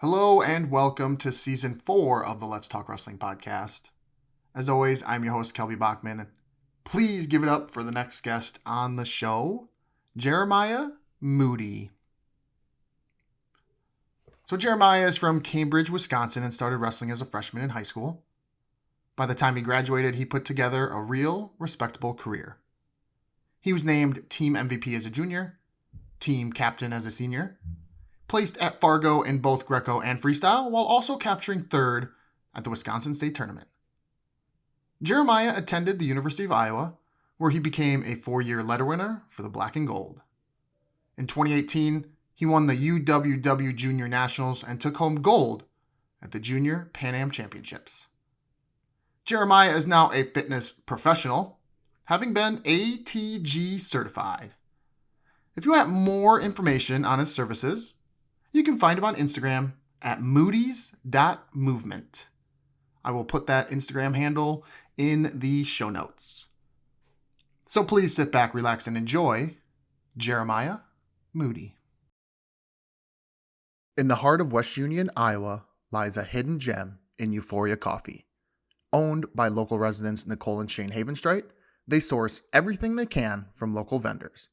Hello and welcome to Season 4 of the Let's Talk Wrestling podcast. As always, I'm your host, Kelby Bachman. Please give it up for the next guest on the show, Jeremiah Moody. So Jeremiah is from Cambridge, Wisconsin, and started wrestling as a freshman in high school. By the time he graduated, he put together a real, respectable career. He was named Team MVP as a junior, Team Captain as a senior, placed at Fargo in both Greco and Freestyle, while also capturing third at the Wisconsin State Tournament. Jeremiah attended the University of Iowa, where he became a 4-year letter winner for the Black and Gold. In 2018, he won the UWW Junior Nationals and took home gold at the Junior Pan Am Championships. Jeremiah is now a fitness professional, having been ATG certified. If you want more information on his services, you can find him on Instagram at moodies.movement. I will put that Instagram handle in the show notes. So please sit back, relax, and enjoy Jeremiah Moody. In the heart of West Union, Iowa, lies a hidden gem in Euphoria Coffee. Owned by local residents Nicole and Shane Havenstreit, they source everything they can from local vendors.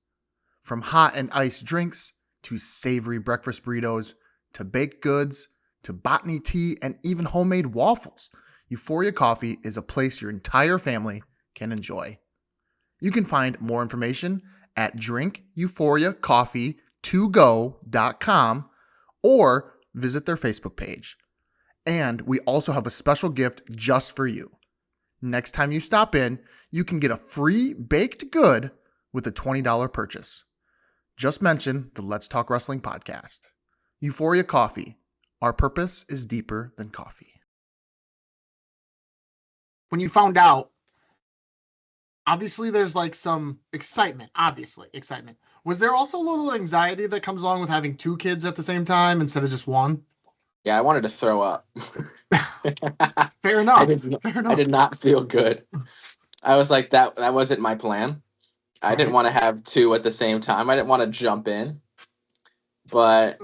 From hot and iced drinks, to savory breakfast burritos, to baked goods, to botany tea, and even homemade waffles, Euphoria Coffee is a place your entire family can enjoy. You can find more information at drinkeuphoриacoffee2go.com or visit their Facebook page. And we also have a special gift just for you. Next time you stop in, you can get a free baked good with a $20 purchase. Just mention the Let's Talk Wrestling podcast. Euphoria Coffee. Our purpose is deeper than coffee. When you found out, obviously there's like some excitement. Was there also a little anxiety that comes along with having two kids at the same time instead of just one? Yeah, I wanted to throw up. Fair enough. I did not feel good. I was like, that wasn't my plan. I didn't want to have two at the same time. I didn't want to jump in. But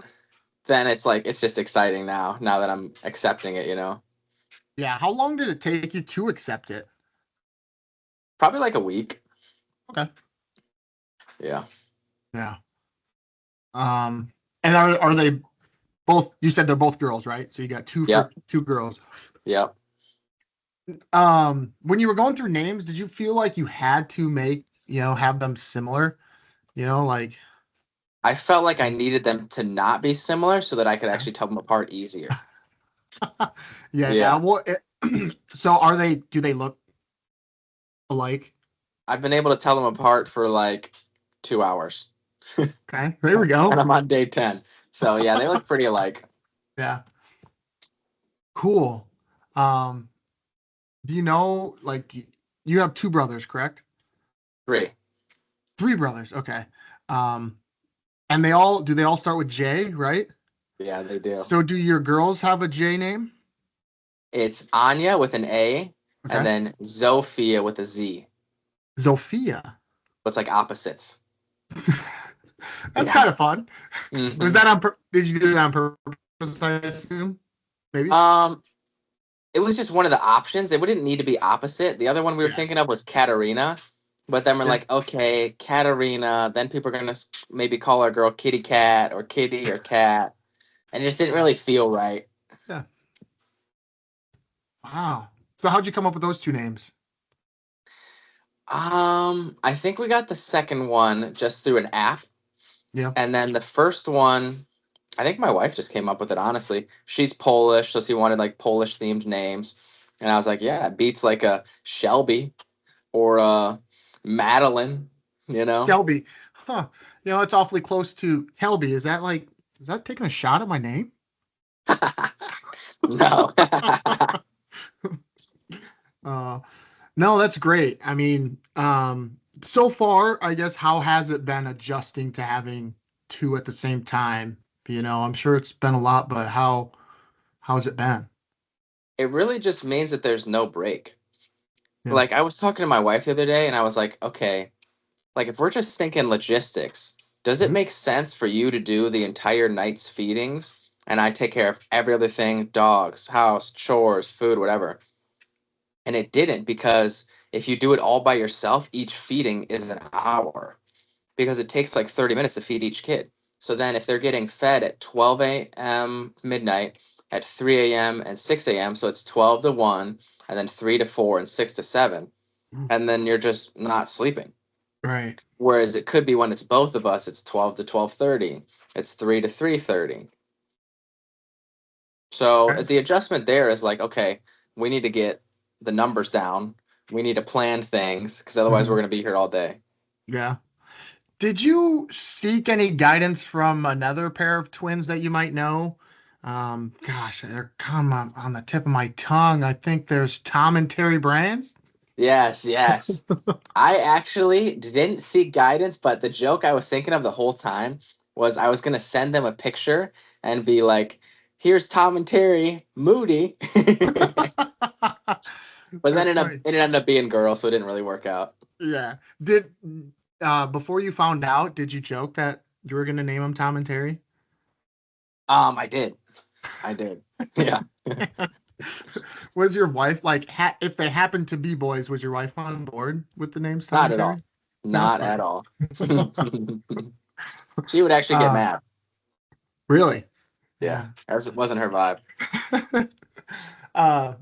then it's like, it's just exciting now that I'm accepting it, Yeah. How long did it take you to accept it? Probably like a week. Okay. Yeah. Yeah. And are they both, you said they're both girls, right? So you got two girls. Yep. When you were going through names, did you feel like you had to have them similar? Like I felt like I needed them to not be similar so that I could actually tell them apart easier. Yeah. Well, so do they look alike? I've been able to tell them apart for like 2 hours. Okay, there we go. And I'm on day 10. So yeah, they look pretty alike. Yeah. Cool. Do you know, like, you have two brothers, correct? Three brothers. Okay. And do they all start with J, right? Yeah, they do. So do your girls have a J name? It's Anya with an A, okay, and then Zofia with a Z. Zofia. It's like opposites. That's kind of fun. Mm-hmm. Was that did you do that on purpose, I assume? Maybe? It was just one of the options. It wouldn't need to be opposite. The other one we were thinking of was Katarina. But then we're like, okay, Katarina. Then people are going to maybe call our girl Kitty Cat or Kitty or Cat. And it just didn't really feel right. Yeah. Wow. So how'd you come up with those two names? I think we got the second one just through an app. Yeah. And then the first one, I think my wife just came up with it, honestly. She's Polish, so she wanted like Polish themed names. And I was like, yeah, it beats like a Shelby or a Madeline, Shelby. Huh. It's awfully close to Helby. Is that taking a shot at my name? No. No, that's great. I mean, so far, I guess, how has it been adjusting to having two at the same time? I'm sure it's been a lot, but how's it been? It really just means that there's no break. Yeah. Like, I was talking to my wife the other day, and I was like, okay, like, if we're just thinking logistics, does it make sense for you to do the entire night's feedings and I take care of every other thing, dogs, house, chores, food, whatever. And it didn't, because if you do it all by yourself, each feeding is an hour, because it takes like 30 minutes to feed each kid. So then if they're getting fed at 12 a.m. midnight, at 3 a.m. and 6 a.m., so it's 12 to 1, and then 3 to 4 and 6 to 7, Mm. and then you're just not sleeping. Right. Whereas it could be when it's both of us, it's 12 to 12:30, it's 3 to 3:30. So Okay. the adjustment there is like, okay, we need to get the numbers down. We need to plan things, because otherwise we're Mhm. going to be here all day. Yeah. Did you seek any guidance from another pair of twins that you might know? Gosh, they're come on the tip of my tongue. I think there's Tom and Terry Brands. Yes, yes. I actually didn't seek guidance, but the joke I was thinking of the whole time was I was going to send them a picture and be like, here's Tom and Terry, Moody. But then That's funny. it ended up being girls, so it didn't really work out. Yeah. Did before you found out, did you joke that you were gonna name them Tom and Terry? I did. I did. Yeah. Was your wife like if they happened to be boys, was your wife on board with the names Tom Not and at all. Terry? No? Not at Okay. all. She would actually get Uh mad. really? Yeah. Yeah. That wasn't her vibe. uh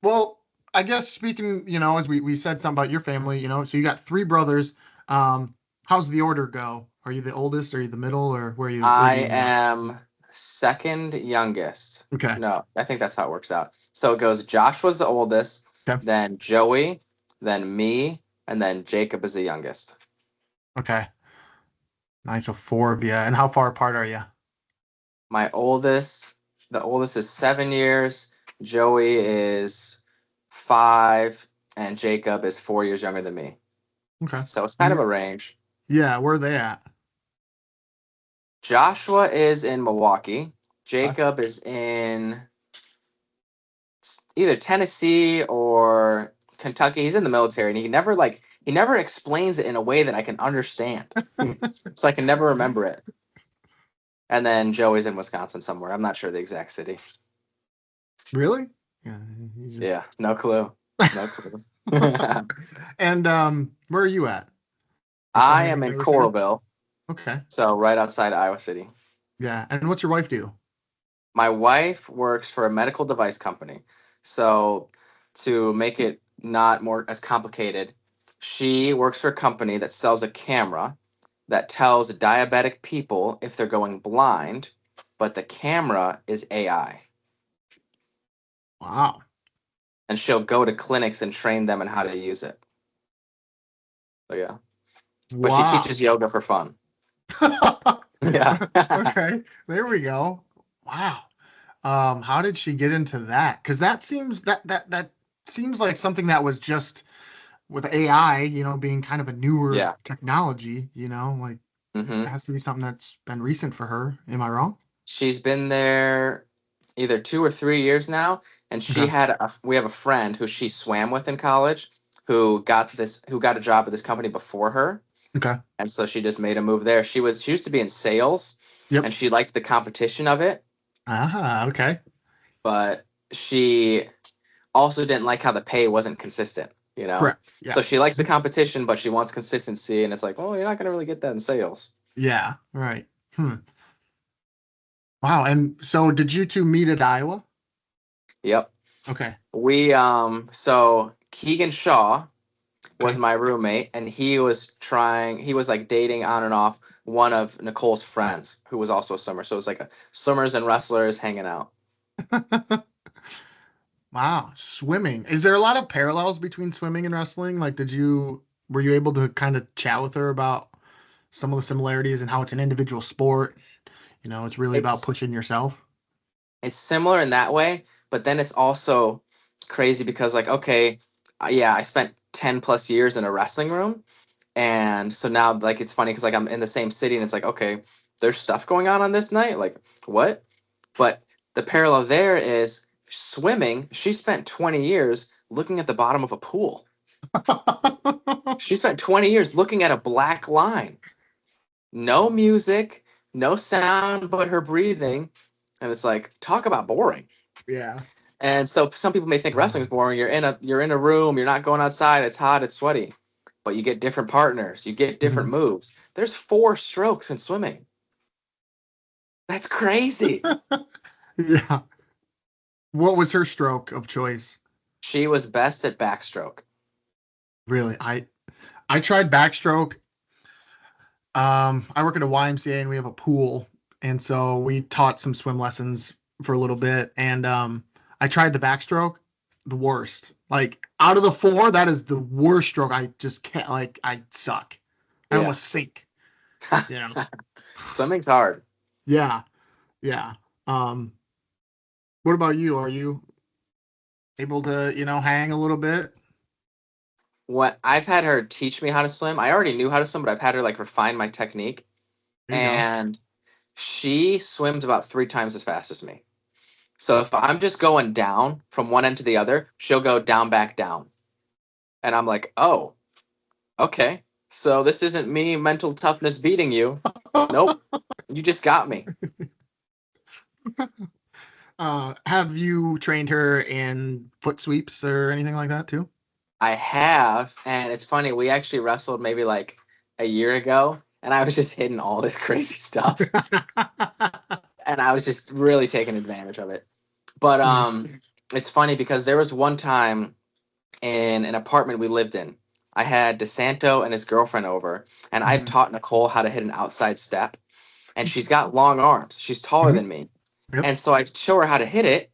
well, I guess speaking, as we said something about your family, so you got three brothers. How's the order go? Are you the oldest? Are you the middle, or where do I you rank? am second youngest. Okay. No, I think that's how it works out. So it goes Joshua's the oldest, Okay. then Joey, then me, and then Jacob is the youngest. Okay. Nice. So four of you. And how far apart are you? My oldest, the oldest is 7 years, Joey is 5, and Jacob is 4 years younger than me. Okay. So it's kind of You, a range. yeah, where are they at? Joshua is in Milwaukee. Okay. Jacob is in either Tennessee or Kentucky. He's in the military, and he never explains it in a way that I can understand. So I can never remember it. And then Joey's in Wisconsin somewhere. I'm not sure the exact city. Really? Yeah, he's just. Yeah, no clue. No clue. And where are you at? You I somewhere am near in Iowa City? Coralville, Okay. so right outside Iowa City. Yeah. And what's your wife do? My wife works for a medical device company. So to make it not more as complicated, she works for a company that sells a camera that tells diabetic people if they're going blind, but the camera is AI. Wow. And she'll go to clinics and train them on how to use it. So yeah. But she Wow. teaches yoga for fun. Yeah. Okay. There we go. Wow. How did she get into that? Because that seems like something that was just with AI, being kind of a newer Yeah. technology, like it Hmm. has to be something that's been recent for her. Am I wrong? She's been there either 2 or 3 years now, and Okay. we have a friend who she swam with in college, who got a job at this company before her, Okay. and so she just made a move there. She used to be in sales, Yep. and she liked the competition of it, Ah, okay. but she also didn't like how the pay wasn't consistent, you know? Correct. Yeah. So she likes the competition, but she wants consistency, and it's like, well, you're not going to really get that in sales. Yeah. Right. Hmm. Wow. And so did you two meet at Iowa? Yep. Okay. So Keegan Shaw was Okay. my roommate, and he was like dating on and off one of Nicole's friends who was also a swimmer. So it was like swimmers and wrestlers hanging out. Wow. Swimming. Is there a lot of parallels between swimming and wrestling? Like, were you able to kind of chat with her about some of the similarities and how it's an individual sport? It's really about It's pushing yourself. it's similar in that way, but then it's also crazy because like, okay, yeah, I spent 10 plus years in a wrestling room, and so now like it's funny because like I'm in the same city, and it's like, okay, there's stuff going on this night, like what? But the parallel there is swimming. She spent 20 years looking at the bottom of a pool. She spent 20 years looking at a black line. No music, no sound but her breathing. And it's like, talk about boring. Yeah. And so some people may think wrestling's boring. You're in a room, you're not going outside, it's hot, it's sweaty. But you get different partners, you get different Mhm. moves. There's 4 strokes in swimming. That's crazy. Yeah. What was her stroke of choice? She was best at backstroke. Really, I tried backstroke. I work at a YMCA and we have a pool, and so we taught some swim lessons for a little bit. And I tried the backstroke, the worst. Like out of the four, that is the worst stroke. I just can't. Like I suck. I Yeah. almost sink. You know. Swimming's hard. Yeah, yeah. Um, what about you? Are you able to, hang a little bit? What I've had her teach me how to swim. I already knew how to swim, but I've had her like refine my technique. There you go. And she swims about 3 times as fast as me. So if I'm just going down from one end to the other, she'll go down, back, down. And I'm like, oh, okay. So this isn't me mental toughness beating you. Nope. You just got me. Have you trained her in foot sweeps or anything like that too? I have, and it's funny, we actually wrestled maybe like a year ago, and I was just hitting all this crazy stuff. And I was just really taking advantage of it. But it's funny because there was one time in an apartment we lived in. I had DeSanto and his girlfriend over, and I Mhm. taught Nicole how to hit an outside step. And she's got long arms. She's taller Mhm. than me. Yep. And so I show her how to hit it,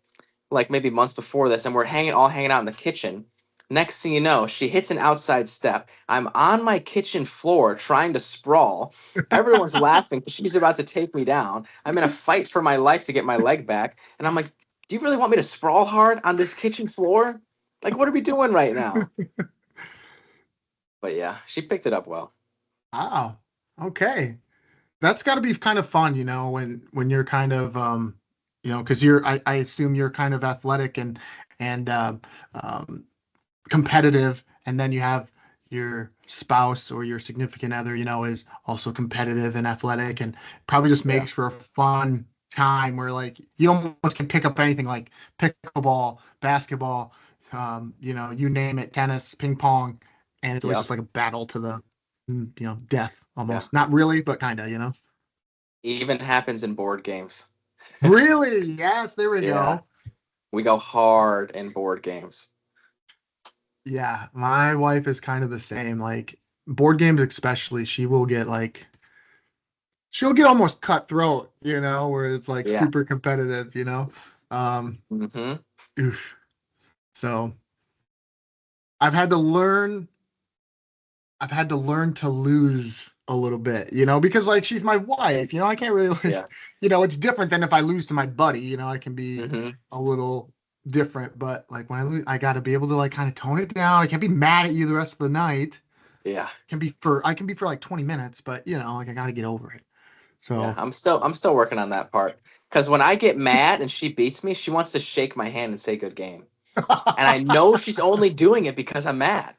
like maybe months before this, and we're hanging out in the kitchen. Next thing you know, she hits an outside step. I'm on my kitchen floor trying to sprawl. Everyone's laughing because she's about to take me down. I'm in a fight for my life to get my leg back. And I'm like, do you really want me to sprawl hard on this kitchen floor? Like, what are we doing right now? But yeah, she picked it up well. Wow. Okay. That's got to be kind of fun, when you're kind of because I assume you're kind of athletic and um competitive, and then you have your spouse or your significant other, is also competitive and athletic, and probably just Yeah. makes for a fun time where like you almost can pick up anything like pickleball, basketball, you name it, tennis, ping pong, and it's always Yep. just like a battle to the death Yeah. almost. Not really, but kind of. Even happens in board games. Really? Yes, there we Yeah. go. We go hard in board games. Yeah, my wife is kind of the same. Like board games, especially, she'll get almost cutthroat, where it's like Yeah. super competitive. Um, Hmm. oof. So I've had to learn, I've had to learn to lose a little bit, because like she's my wife, I can't really Yeah. like, it's different than if I lose to my buddy, I can be Hmm. a little different, but like when I lose, I got to be able to like kind of tone it down. I can't be mad at you the rest of the night. Yeah. I can be for like 20 minutes, but like I got to get over it. Yeah. So, I'm still working on that part. Because when I get mad and she beats me, she wants to shake my hand and say good game. And I know she's only doing it because I'm mad.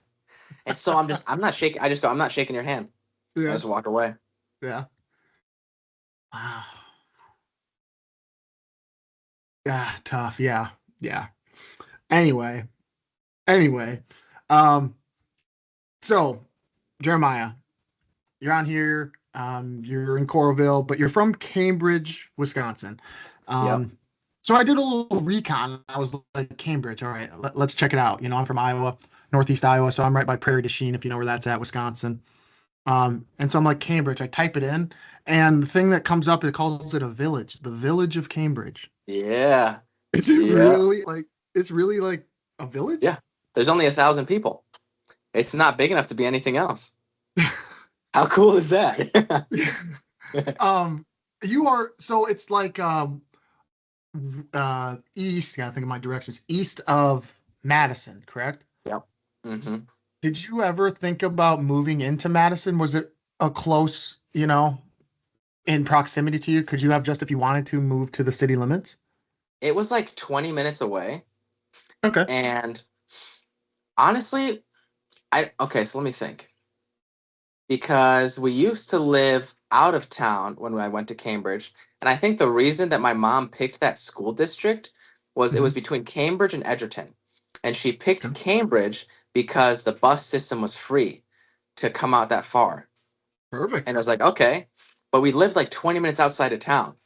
And so I'm not shaking. I just go, I'm not shaking your hand. I yeah, just walk away. yeah. Wow. Yeah, tough. Yeah, yeah. Anyway, anyway, um, so Jeremiah, you're on here. You're in Coralville, but you're from Cambridge, Wisconsin. Yep. So I did a little recon. I was like, Cambridge, all right, let's check it out. I'm from Iowa, Northeast Iowa, so I'm right by Prairie du Chien, if you know where that's at, Wisconsin. And so I'm like, Cambridge. I type it in, and the thing that comes up, it calls it a village, the village of Cambridge. Yeah. Is it Yeah. really like? It's really like a village? Yeah. There's only 1,000 people. It's not big enough to be anything else. How cool is that? um, you are so it's like east. Yeah, I think of my directions. East of Madison, correct? Yep. Hmm. Did you ever think about moving into Madison? Was it a close, in proximity to you? Could you have just, if you wanted to, move to the city limits? It was like 20 minutes away. Okay. And honestly, okay, so let me think. Because we used to live out of town when I went to Cambridge. And I think the reason that my mom picked that school district was it Hmm. was between Cambridge and Edgerton. And she picked Okay. Cambridge because the bus system was free to come out that far. Perfect. And I was like, okay. But we lived like 20 minutes outside of town.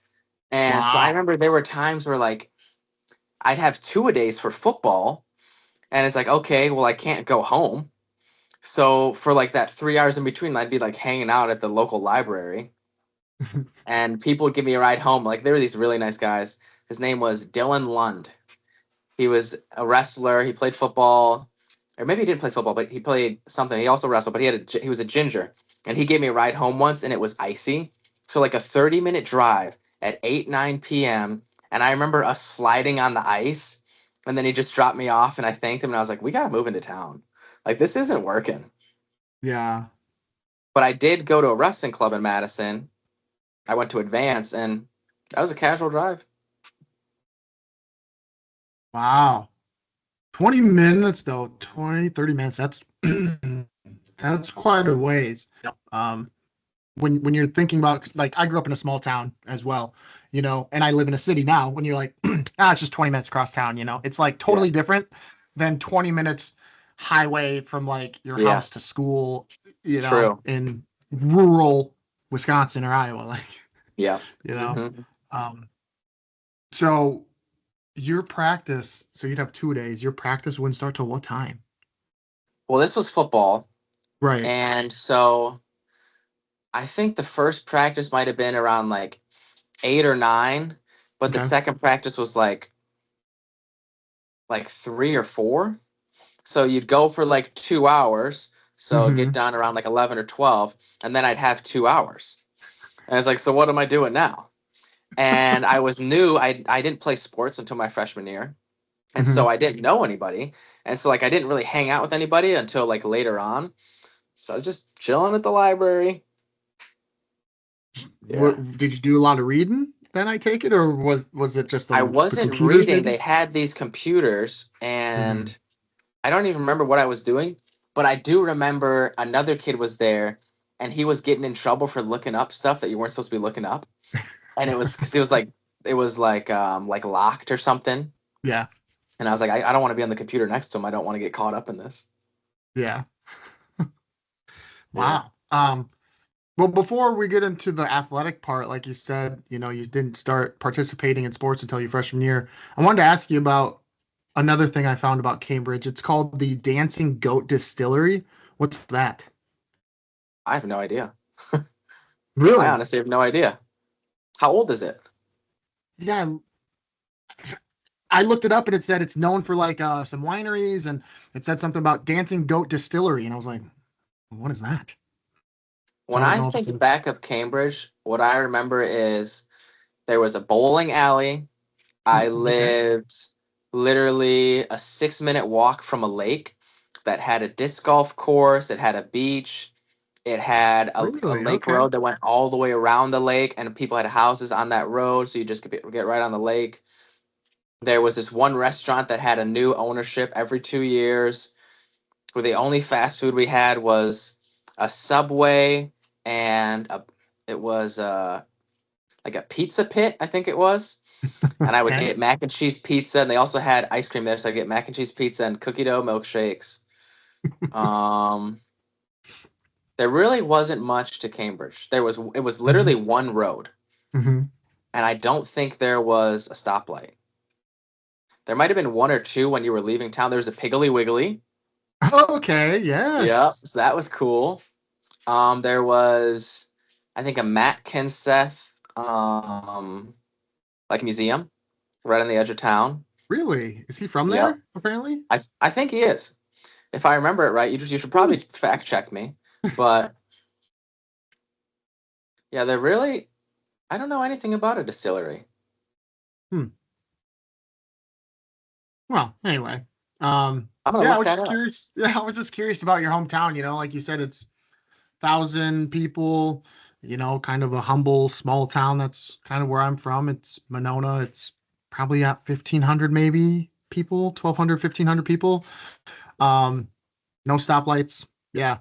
And so I Wow. remember there were times where like I'd have two a days for football. And it's like, okay, well, I can't go home. So for like that 3 hours in between, I'd be like hanging out at the local library and people would give me a ride home. Like there were these really nice guys. His name was Dylan Lund. He was a wrestler. He played football, or maybe he didn't play football, but he played something. He also wrestled, but he was a ginger, and he gave me a ride home once, and it was icy. So like a 30-minute drive at 8 9 p.m. And I remember us sliding on the ice, and then he just dropped me off, and I thanked him, and I was like, "We gotta move into town. Like this isn't working." Yeah. But I did go to a wrestling club in Madison. I went to Advance, and that was a casual drive. Wow. 20 minutes though, 20, 30 minutes. That's that's quite a ways. Yep. When you're thinking about, like, I grew up in a small town as well, and I live in a city now. When you're like, it's just 20 minutes across town, it's like Yeah, totally different than 20 minutes highway from like your yeah, house to school, true. in rural Wisconsin or Iowa, like, Yeah. you know. hmm Um, so your practice, so you'd have 2 days. Your practice wouldn't start till what time? Well, this was football, Right. and so I think the first practice might have been around like 8 or 9, but the Okay. second practice was like 3 or 4. So you'd go for like 2 hours, so get Mm-hmm. done around like 11 or 12, and then I'd have 2 hours. And it's like, so what am I doing now? And I was new. I didn't play sports until my freshman year, and Mm-hmm. so I didn't know anybody, and so like I didn't really hang out with anybody until like later on. So I was just chilling at the library. Yeah. What, did you do a lot of reading then, I take it, or was it just I the wasn't computers reading. They maybe? had these computers, Mm-hmm. and I don't even remember what I was doing, but I do remember another kid was there, and he was getting in trouble for looking up stuff that you weren't supposed to be looking up, and it was because it was like locked or something, Yeah. and I was like, I don't want to be on the computer next to him. I don't want to get caught up in this. Yeah. Yeah. Wow. Well, before we get into the athletic part, like you said, you didn't start participating in sports until your freshman year. I wanted to ask you about another thing I found about Cambridge. It's called the Dancing Goat Distillery. What's that? I have no idea. I Really? honestly have no idea. How old is it? Yeah, I looked it up and it said it's known for like some wineries, and it said something about Dancing Goat Distillery, and I was like, what is that? So When I don't I know if it's think back of Cambridge, what I remember is there was a bowling alley. I okay. lived literally a 6 minute walk from a lake that had a disc golf course. It had a beach. It had a Really? lake Okay. road that went all the way around the lake, and people had houses on that road, so you just could get right on the lake. There was this one restaurant that had a new ownership every 2 years, where the only fast food we had was a Subway and it was like a pizza pit, I think it was. And I would Okay. get mac and cheese pizza, and they also had ice cream there, so I get mac and cheese pizza and cookie dough milkshakes. Um, there really wasn't much to Cambridge. It was literally Hmm. one road, Hmm. and I don't think there was a stoplight. There might have been one or two when you were leaving town. There was a Piggly Wiggly. Okay. Yeah, Yes. so that was cool. There was, I think, a Matt Kenseth, like museum right on the edge of town. Really? Is he from Yep, there, apparently? I think he is. If I remember it right, you should Hmm. probably fact check me. But yeah, they're really, I don't know anything about a distillery. Hmm. Well, anyway. I'm gonna Yeah, I look was that just up. curious. Yeah, I was just curious about your hometown. Like you said, it's 1,000 people, kind of a humble small town. That's kind of where I'm from. It's Monona. It's probably at 1,500 maybe people, 1,200, 1,500 people. Um, no stoplights. Yeah.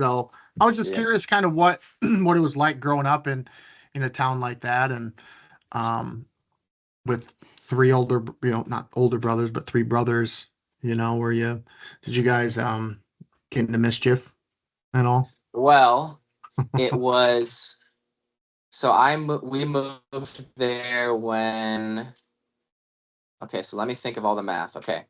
So I was just Yeah. curious, kind of what what it was like growing up in a town like that, and um, with three older, not older brothers, but three brothers. Were you did you guys get into mischief and all? Well, it was so we moved there when okay, so let me think of all the math. Okay.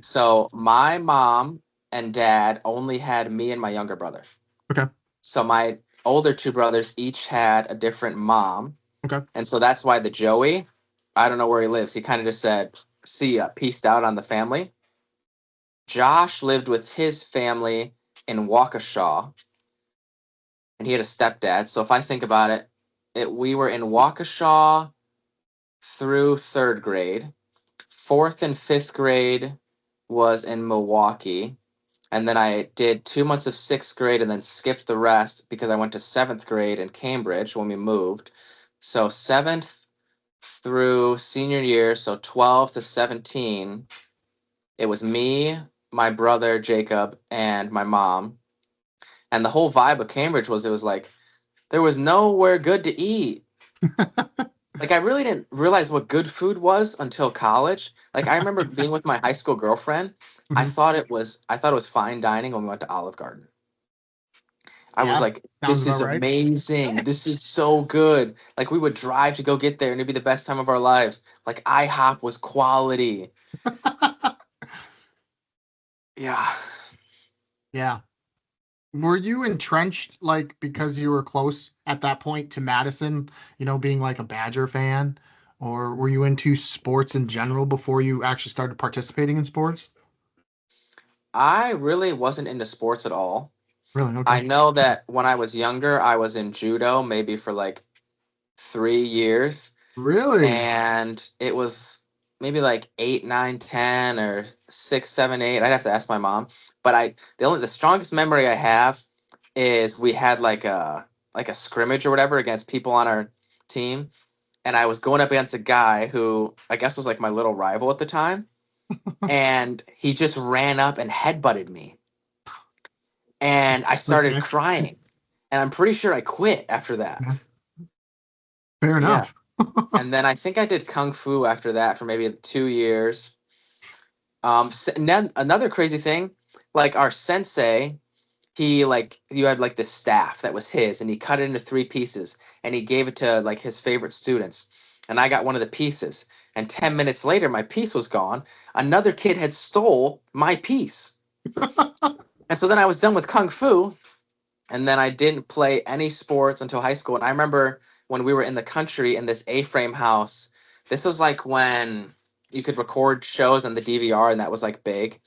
So my mom and dad only had me and my younger brother. Okay, So my older two brothers each had a different mom. okay. And so that's why the Joey, I don't know where he lives. He kind of just said, see ya, peaced out on the family. Josh lived with his family in Waukesha, and he had a stepdad. So if I think about it, we were in Waukesha through third grade. Fourth and fifth grade was in Milwaukee. And then I did 2 months of sixth grade and then skipped the rest because I went to seventh grade in Cambridge when we moved. So seventh through senior year, so 12 to 17, it was me, my brother Jacob, and my mom. And the whole vibe of Cambridge was it was like there was nowhere good to eat. Like I really didn't realize what good food was until college. Like I remember being with my high school girlfriend. Mhm. I thought it was fine dining when we went to Olive Garden. I was Yeah, like, sounds this about is right. amazing. This is so good. Like we would drive to go get there and it'd be the best time of our lives. Like IHOP was quality. Yeah. Yeah. Were you entrenched like because you were close at that point to Madison, being like a Badger fan, or were you into sports in general before you actually started participating in sports? I really wasn't into sports at all. Really? Okay. I know that when I was younger, I was in judo maybe for like 3 years. Really? And it was maybe like 8, 9, 10, or 6, 7, 8. I'd have to ask my mom. But the strongest memory I have is we had like a scrimmage or whatever against people on our team. And I was going up against a guy who I guess was like my little rival at the time. And he just ran up and headbutted me. And I started Okay. crying. And I'm pretty sure I quit after that. Yeah. Fair Yeah. enough. And then I think I did kung fu after that for maybe 2 years. And then another crazy thing, like our sensei, you had like this staff that was his, and he cut it into three pieces, and he gave it to like his favorite students, and I got one of the pieces. And 10 minutes later, my piece was gone. Another kid had stole my piece, and so then I was done with kung fu, and then I didn't play any sports until high school. And I remember when we were in the country in this A-frame house. This was like when you could record shows on the DVR, and that was like big,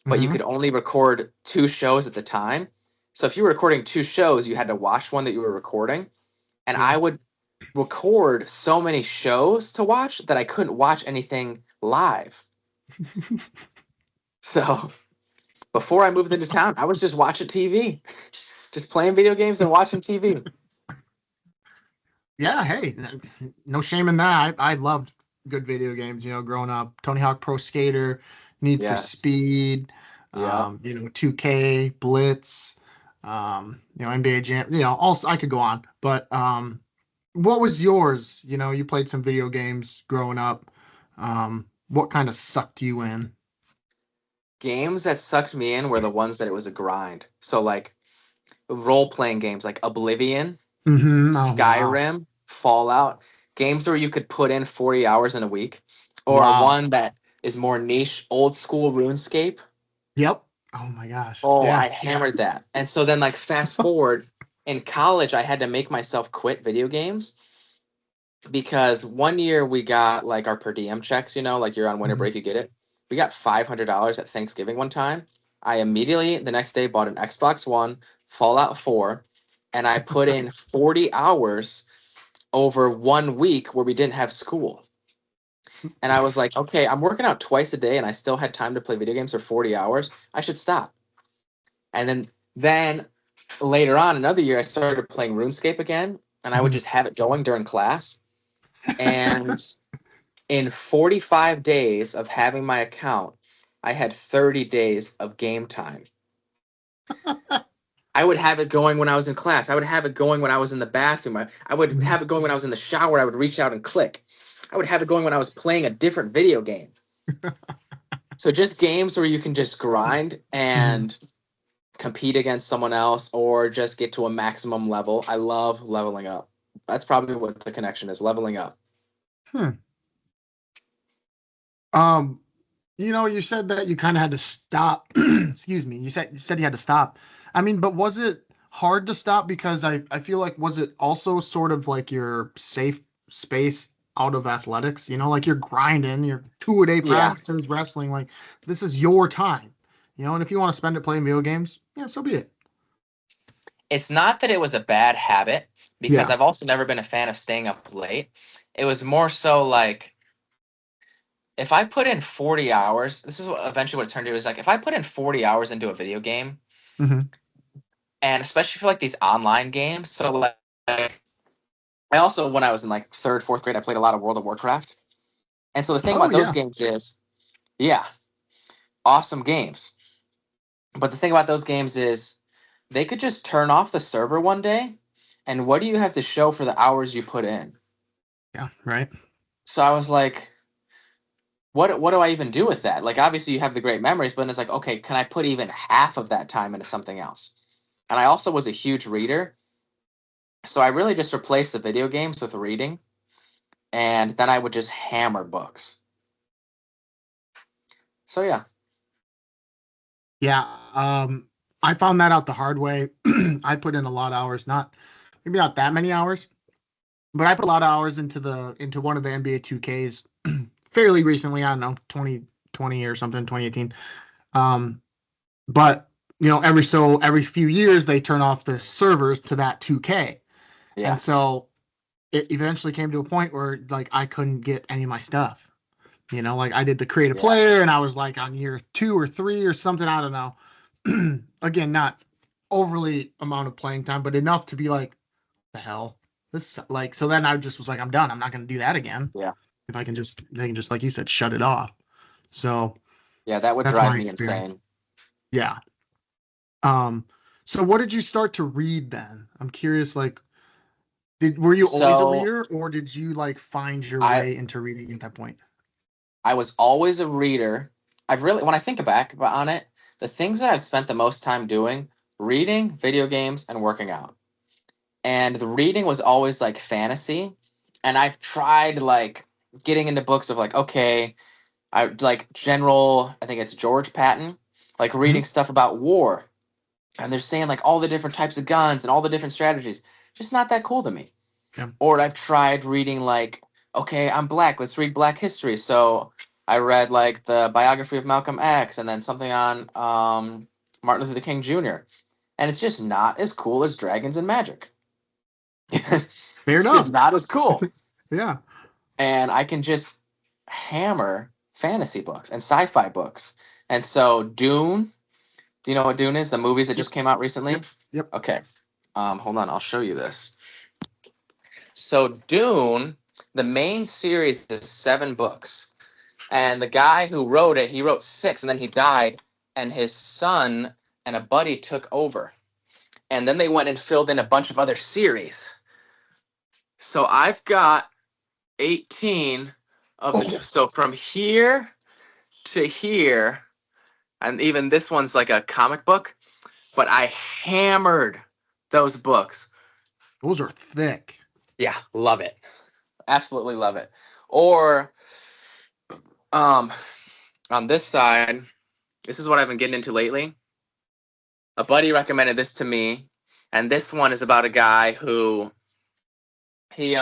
but you Hmm. could only record two shows at the time. So if you were recording two shows, you had to watch one that you were recording. And Yeah. I would record so many shows to watch that I couldn't watch anything live. So before I moved into town, I was just watching TV, just playing video games and watching TV. Yeah, hey, no shame in that. I loved good video games, growing up. Tony Hawk Pro Skater, Need for Yes. Speed, Yeah. 2K, Blitz, NBA Jam, also I could go on. But what was yours? You played some video games growing up. What kind of sucked you in? Games that sucked me in were the ones that it was a grind. So like role playing games like Oblivion, Oh, wow. Skyrim, Fallout, games where you could put in 40 hours in a week, or Wow. one that is more niche, old school RuneScape. Yep. Oh my gosh. Oh, Yeah. I hammered that. And so then, like, fast forward in college, I had to make myself quit video games because one year we got like our per diem checks, like you're on winter Mhm. break, you get it. We got $500 at Thanksgiving one time. I immediately the next day bought an Xbox One, Fallout 4, and I put in 40 hours over 1 week where we didn't have school. And I was like, okay, I'm working out twice a day and I still had time to play video games for 40 hours. I should stop. And then later on, another year, I started playing RuneScape again, and I would Mhm. just have it going during class. And in 45 days of having my account, I had 30 days of game time. I would have it going when I was in class. I would have it going when I was in the bathroom. I would Mhm. have it going when I was in the shower. I would reach out and click. I would have it going when I was playing a different video game. So just games where you can just grind Mhm. and compete against someone else or just get to a maximum level. I love leveling up. That's probably what the connection is, leveling up. Hmm. Um, you said that you kind of had to stop. Excuse me. You said you had to stop. I mean, but was it hard to stop? Because I feel like was it also sort of like your safe space out of athletics? Like you're grinding, your 2-a-day Yeah. practices, wrestling. Like this is your time. And if you want to spend it playing video games, yeah, so be it. It's not that it was a bad habit because Yeah. I've also never been a fan of staying up late. It was more so like if I put in 40 hours, this is eventually what it turned to is like if I put in 40 hours into a video game, Hmm. and especially for like these online games, so like I also when I was in like third, fourth grade, I played a lot of World of Warcraft. And so the thing Oh about those yeah. games is, yeah, awesome games. But the thing about those games is they could just turn off the server one day, and what do you have to show for the hours you put in? Yeah. Right. So I was like, what do I even do with that? Like obviously you have the great memories, but then it's like, okay, can I put even half of that time into something else? And I also was a huge reader, so I really just replaced the video games with reading, and then I would just hammer books. So yeah, Yeah. I found that out the hard way. I put in a lot of hours, maybe not that many hours, but I put a lot of hours into one of the NBA 2Ks fairly recently. I don't know, 2020 or something, 2018. Um, but every few years they turn off the servers to that 2K, and yeah, so it eventually came to a point where like I couldn't get any of my stuff. Like I did the create a yeah, player, and I was like on year 2 or 3 or something. I don't know. Again, not overly amount of playing time, but enough to be like, the hell, this like. So then I just was like, I'm done. I'm not going to do that again. yeah, If they can just like you said, shut it off. So yeah. That would that's drive my me experience. insane. Yeah. Um. So what did you start to read then? I'm curious. Like, were you always a So reader, or did you like find your I way into reading at that point? I was always a reader. I've really, when I think back on it, the things that I've spent the most time doing, reading, video games, and working out. And the reading was always like fantasy. And I've tried like getting into books of like, okay, I like General, I think it's George Patton, like Hmm. reading stuff about war. And they're saying like all the different types of guns and all the different strategies. Just not that cool to me. Yeah. Or I've tried reading like, okay, I'm black, let's read Black history. So I read like the biography of Malcolm X and then something on Martin Luther King Jr. And it's just not as cool as Dragons and Magic. Fair It's just enough. not as cool. Yeah. And I can just hammer fantasy books and sci-fi books. And so Dune, do you know what Dune is? The movies that Yep. just came out recently? Yep. Yep. Okay. Hold on, I'll show you this. So Dune, the main series is 7 books. And the guy who wrote it, he wrote 6 and then he died and his son and a buddy took over. And then they went and filled in a bunch of other series. So I've got 18 of the so from here to here, and even this one's like a comic book, but I hammered those books. Those are thick. Yeah, love it. Absolutely love it. Or um on this side, this is what I've been getting into lately. A buddy recommended this to me, and this one is about a guy who he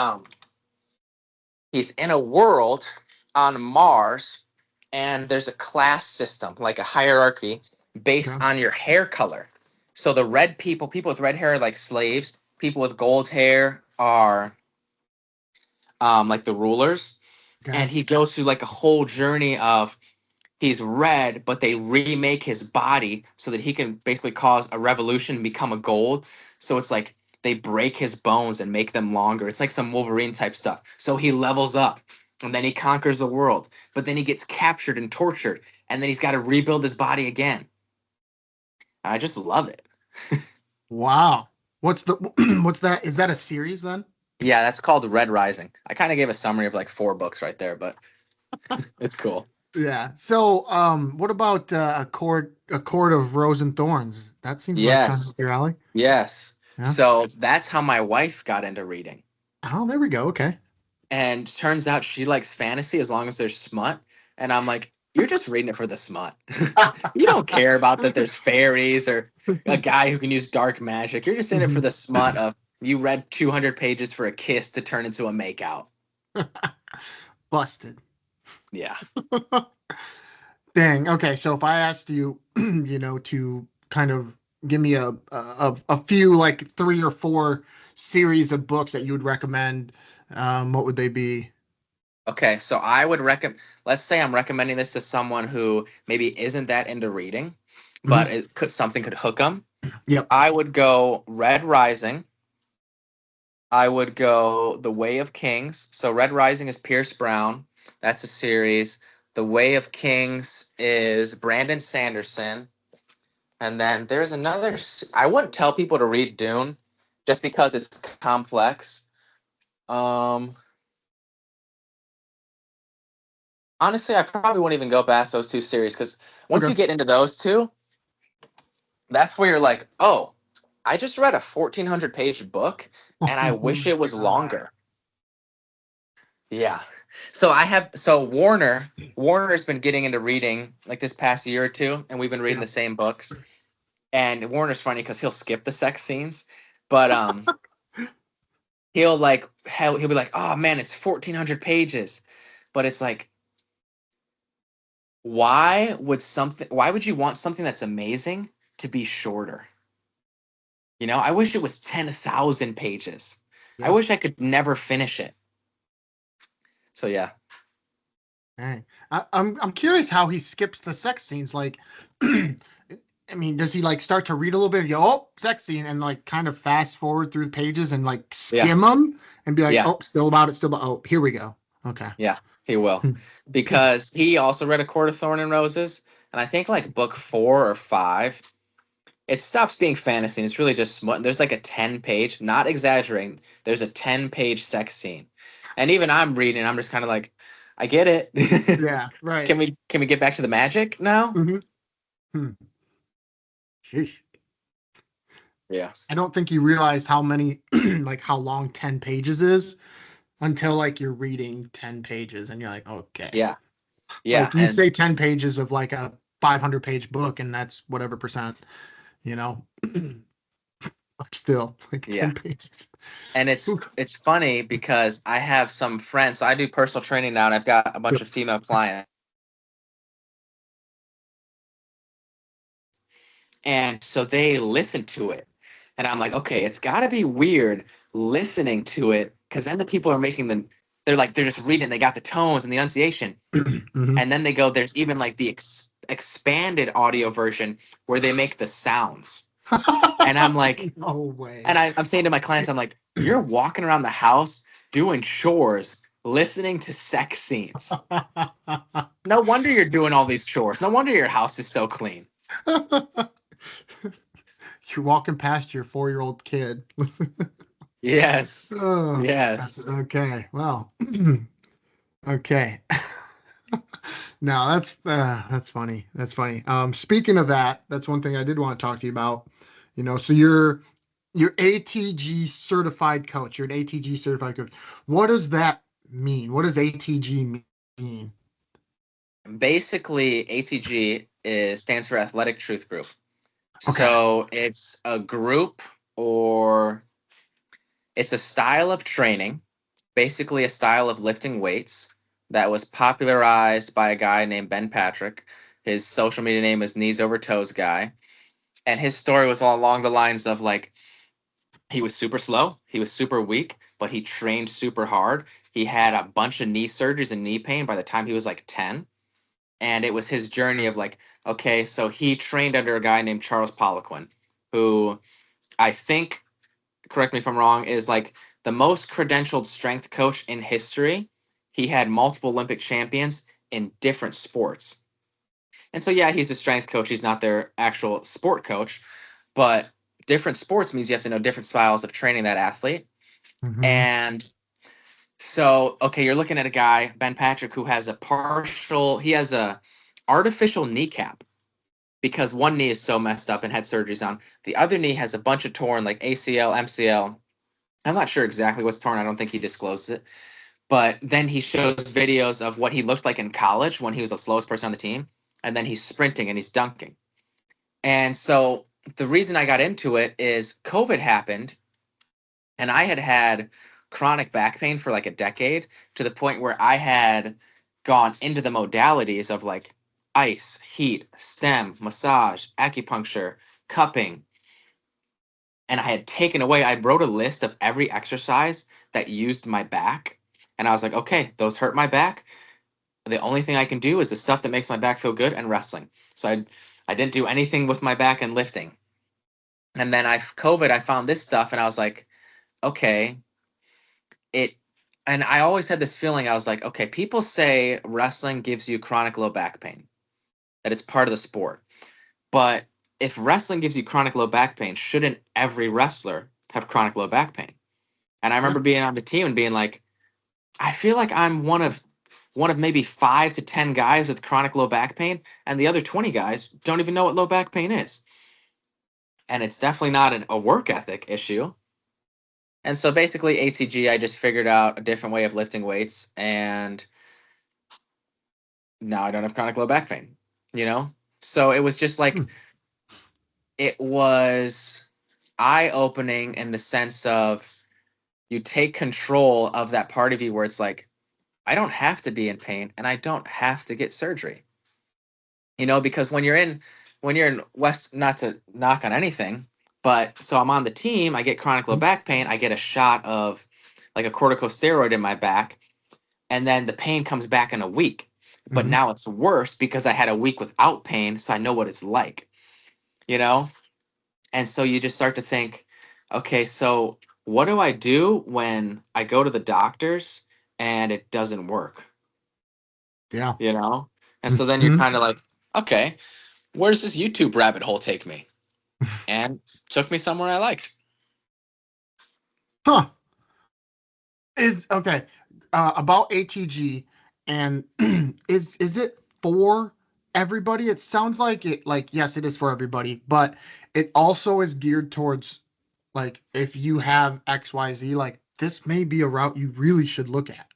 he's in a world on Mars, and there's a class system, like a hierarchy, based Okay. on your hair color. So the red people, people with red hair are like slaves. People with gold hair are like the rulers. Okay. And he goes through like a whole journey of he's red, but they remake his body so that he can basically cause a revolution and become a gold. So it's like they break his bones and make them longer. It's like some Wolverine type stuff. So he levels up and then he conquers the world, but then he gets captured and tortured, and then he's got to rebuild his body again. And I just love it. Wow. What's the what's that? Is that a series then? Yeah, that's called Red Rising. I kind of gave a summary of like 4 books right there, but it's cool. Yeah. So, what about a court of rose and thorns? That seems like kind of Yes, up your alley. yes. Yeah. So that's how my wife got into reading. Oh, there we go. Okay. And turns out she likes fantasy as long as there's smut. And I'm like, you're just reading it for the smut. You don't care about that there's fairies or a guy who can use dark magic. You're just in it for Mhm. the smut of you read 200 pages for a kiss to turn into a makeout. Busted. Yeah. Dang. Okay. So if I asked you, to kind of give me a few like 3 or 4 series of books that you would recommend, what would they be? Okay, so I would recommend, let's say I'm recommending this to someone who maybe isn't that into reading, but Mhm. it could something could hook them. Yep. I would go Red Rising. I would go The Way of Kings. So Red Rising is Pierce Brown. That's a series. The Way of Kings is Brandon Sanderson. And then there's another. I wouldn't tell people to read Dune just because it's complex. Um, Honestly, I probably wouldn't even go past those 2 series because once Okay. you get into those two, that's where you're like, oh, I just read a 1,400-page book and I Oh wish my it was God. longer. Yeah. So Warner's been getting into reading like this past year or two, and we've been reading Yeah. the same books. And Warner's funny because he'll skip the sex scenes, but he'll be like, oh man, it's 1,400 pages. But it's like, why would you want something that's amazing to be shorter? I wish it was 10,000 pages. I Yeah. wish I could never finish it. So yeah. Dang. I'm curious how he skips the sex scenes. Like, I mean, does he like start to read a little bit and go, oh, sex scene, and like kind of fast forward through the pages and like Yeah. skim them and be like, Yeah. oh, still about it, still about, oh, here we go. Okay. Yeah, he will. Hmm. Because he also read A Court of Thorn and Roses, and I think like book 4 or 5, it stops being fantasy and it's really just smut. And there's like a 10-page, not exaggerating, there's a 10-page sex scene. And even I'm reading, I'm just kind of like, I get it. Yeah, right. Can we get back to the magic now? Hmm. Hmm. Sheesh. Yeah. I don't think you realize how many, like how long 10 pages is until like you're reading 10 pages and you're like, okay. Yeah. Yeah. Like you And say 10 pages of like a 500-page book and that's whatever percent, you know, but still like yeah. 10 pages. And it's funny because I have some friends. So I do personal training now, and I've got a bunch of female clients. And so they listen to it. And I'm like, okay, it's got to be weird listening to it because then the people are making they're just reading, they got the tones and the enunciation. Hmm. And then they go, there's even like the expanded audio version where they make the sounds. And I'm like, No way. and I'm saying to my clients, I'm like, you're walking around the house doing chores, listening to sex scenes. No wonder you're doing all these chores. No wonder your house is so clean. You're walking past your 4-year-old kid. Yes. Oh, Yes. okay. Well, okay. No, that's funny. That's funny. Speaking of that, that's one thing I did want to talk to you about. So you're ATG certified coach. You're an ATG certified coach. What does that mean? What does ATG mean? Basically, ATG stands for Athletic Truth Group. Okay. So it's a group, or it's a style of training, basically a style of lifting weights that was popularized by a guy named Ben Patrick. His social media name is Knees Over Toes Guy. And his story was all along the lines of like, he was super slow, he was super weak, but he trained super hard. He had a bunch of knee surgeries and knee pain by the time he was like 10. And it was his journey of like, okay, so he trained under a guy named Charles Poliquin, who I think, correct me if I'm wrong, is like the most credentialed strength coach in history. He had multiple Olympic champions in different sports. And so, yeah, he's a strength coach. He's not their actual sport coach. But different sports means you have to know different styles of training that athlete. Mm-hmm. And so, okay, you're looking at a guy, Ben Patrick, who has he has a artificial kneecap because one knee is so messed up and had surgeries on. The other knee has a bunch of torn, like ACL, MCL. I'm not sure exactly what's torn. I don't think he disclosed it. But then he shows videos of what he looked like in college when he was the slowest person on the team. And then he's sprinting and he's dunking. And so the reason I got into it is COVID happened and I had had chronic back pain for like a decade to the point where I had gone into the modalities of like ice, heat, stem, massage, acupuncture, cupping. And I had taken away, I wrote a list of every exercise that used my back. And I was like, okay, those hurt my back. The only thing I can do is the stuff that makes my back feel good and wrestling. So I didn't do anything with my back and lifting. And then I found this stuff and I was like, okay, it and I always had this feeling I was like, okay, people say wrestling gives you chronic low back pain, that it's part of the sport. But if wrestling gives you chronic low back pain, shouldn't every wrestler have chronic low back pain? And I Yeah. remember being on the team and being like, I feel like I'm one of maybe 5 to 10 guys with chronic low back pain, and the other 20 guys don't even know what low back pain is. And it's definitely not a work ethic issue. And so basically, ATG, I just figured out a different way of lifting weights, and now I don't have chronic low back pain, you know? So it was just like, Hmm. it was eye opening in the sense of you take control of that part of you where it's like, I don't have to be in pain and I don't have to get surgery. Because when you're in West, not to knock on anything, but so I'm on the team, I get chronic low back pain, I get a shot of like a corticosteroid in my back, and then the pain comes back in a week. But Mm-hmm. now it's worse because I had a week without pain, so I know what it's like, you know? And so you just start to think, okay, so what do I do when I go to the doctors and it doesn't work, Yeah. you know? And so then you're Mm-hmm. kind of like, okay, where's this YouTube rabbit hole take me? And took me somewhere I liked. Huh. Is okay. About ATG, and is it for everybody? It sounds like it. Like yes, it is for everybody, but it also is geared towards like if you have XYZ, like this may be a route you really should look at.